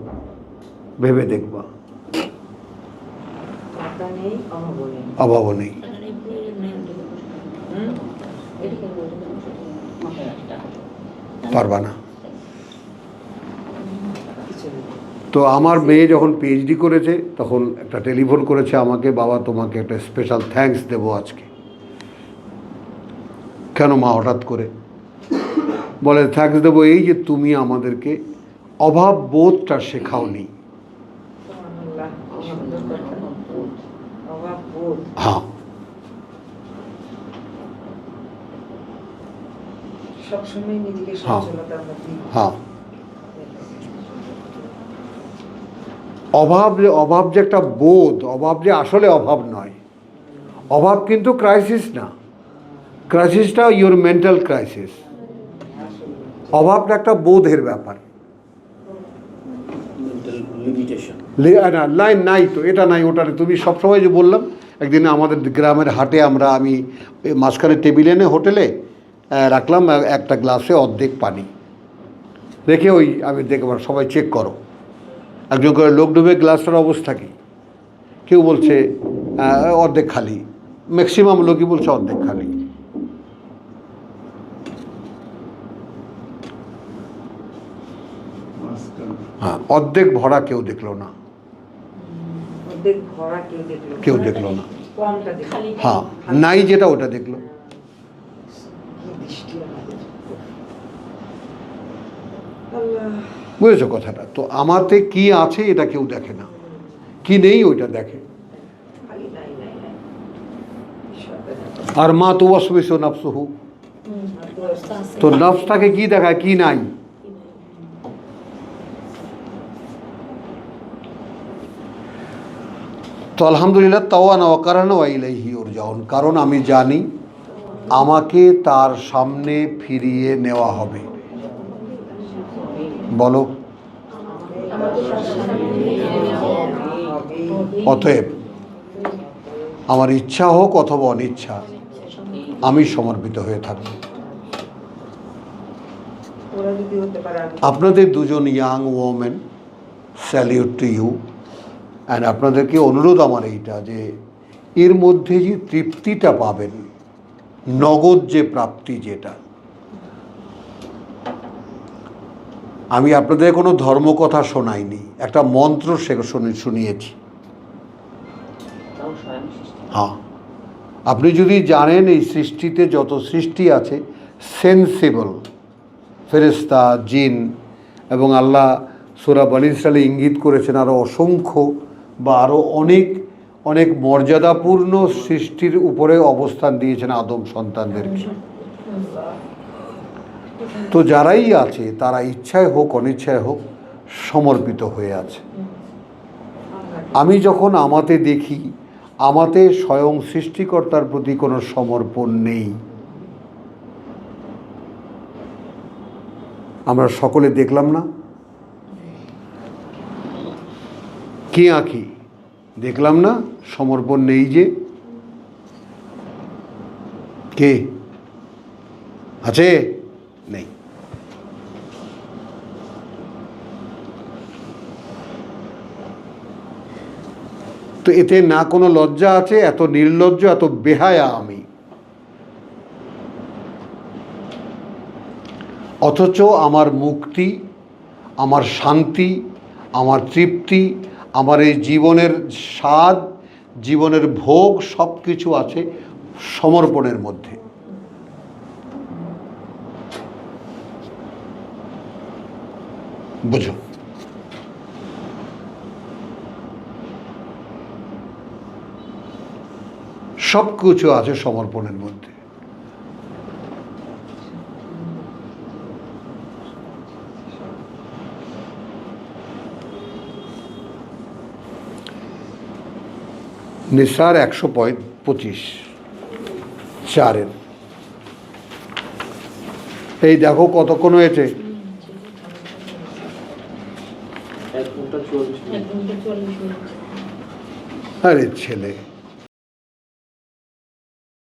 ভেবে দেখবা, অভাবও নেই। পারবা না। তো আমার মেয়ে যখন পিএইচডি করেছে তখন একটা টেলিফোন করেছে আমাকে, বাবা তোমাকে একটা স্পেশাল থ্যাঙ্কস দেবো আজকে। কেন মা হঠাৎ করে? বলে থ্যাঙ্কস দেবো এই যে তুমি আমাদেরকে অভাব বোধটা শেখাওনি। সুবহানাল্লাহ, কি সুন্দর কথা। অভাব বোধ। হ্যাঁ, সবসময় নিজেকে হ্যাঁ। সচেতনতার মধ্যে হ্যাঁ, অভাব যে একটা বোধ, অভাব যে আসলে অভাব নয়। অভাব কিন্তু ক্রাইসিস না, ক্রাইসিসটা ইওর মেন্টাল ক্রাইসিস। অভাবটা একটা বোধের ব্যাপার। লিমিটেশন। না, লাইন নাই তো, এটা নাই ওটা নেই। তুমি সবসময় যে বললাম, একদিন আমাদের গ্রামের হাটে আমি মাঝখানে টেবিলে এনে হোটেলে রাখলাম একটা গ্লাসে অর্ধেক পানি রেখে, আমি দেখবার সবাই চেক করো, একজন করে লোক ডুবে গ্লাসটার অবস্থা কী? কেউ বলছে অর্ধেক খালি, ম্যাক্সিমাম লোকই বলছে অর্ধেক খালি। হ্যাঁ, অর্ধেক ভরা কেউ দেখলো না, অর্ধেক ভরা কেউ দেখলো না। কমটা দেখলো। হ্যাঁ, নাই যেটা ওটা দেখলো। কি দৃষ্টি আমাদের। আল্লাহ, বুঝেছো কথাটা? তো আমাতে কি আছে এটা কেউ দেখে না, কি নেই ওইটা দেখে। খালি নাই নাই নাই। আর মা তো ওয়াসবিস নাফসুহু, তো নফসটাকে কি দেখায়? কি নাই। তো আলহামদুলিল্লাহ তাওয়ানা ওয়া কারানা ওয়া ইলাইহি ইউরজাউন, কারণ আমি জানি আমাকে তার সামনে ফিরিয়ে নেওয়া হবে। বলো, অতএব আমার ইচ্ছা হোক অথবা অনিচ্ছা আমি সমর্পিত হয়ে থাকব। ওরা যদি হতে পারে আমি আপনাদের দুজন young women, salute to you. And আপনাদেরকে অনুরোধ আমার এইটা, যে এর মধ্যে যে তৃপ্তিটা পাবেন, নগদ যে প্রাপ্তি, যেটা আমি আপনাদের কোনো ধর্মকথা শোনাইনি, একটা মন্ত্র শুনিয়েছি। হ্যাঁ, আপনি যদি জানেন এই সৃষ্টিতে যত সৃষ্টি আছে, সেন্সিবল ফেরেশতা, জিন, এবং আল্লাহ সূরা বনী ইসরাঈলে ইঙ্গিত করেছেন আরও অসংখ্য বা আরও অনেক অনেক মর্যাদাপূর্ণ সৃষ্টির উপরে অবস্থান দিয়েছেন আদম সন্তানদেরকে। তো যারাই আছে তারা ইচ্ছায় হোক অনিচ্ছায় হোক সমর্পিত হয়ে আছে। আমি যখন আমাতে দেখি আমাতে স্বয়ং সৃষ্টিকর্তার প্রতি কোনো সমর্পণ নেই। আমরা সকলে দেখলাম না, কি আঁকি দেখলাম না, সমর্পণ নেই যে। কে আছে? নেই। তো এতে না কোনো লজ্জা আছে? এত নির্লজ্জ, এত বেহায়া আমি। অথচ আমার মুক্তি, আমার শান্তি, আমার তৃপ্তি, আমার এই জীবনের স্বাদ, জীবনের ভোগ সব কিছু আছে সমর্পণের মধ্যে। বুঝো, সব কিছু আছে সমর্পণের মধ্যে। নিসার 125:4 এই দেখো কতক্ষণ হয়েছে। 1 ঘন্টা 40 মিনিট। আরে ছেলে,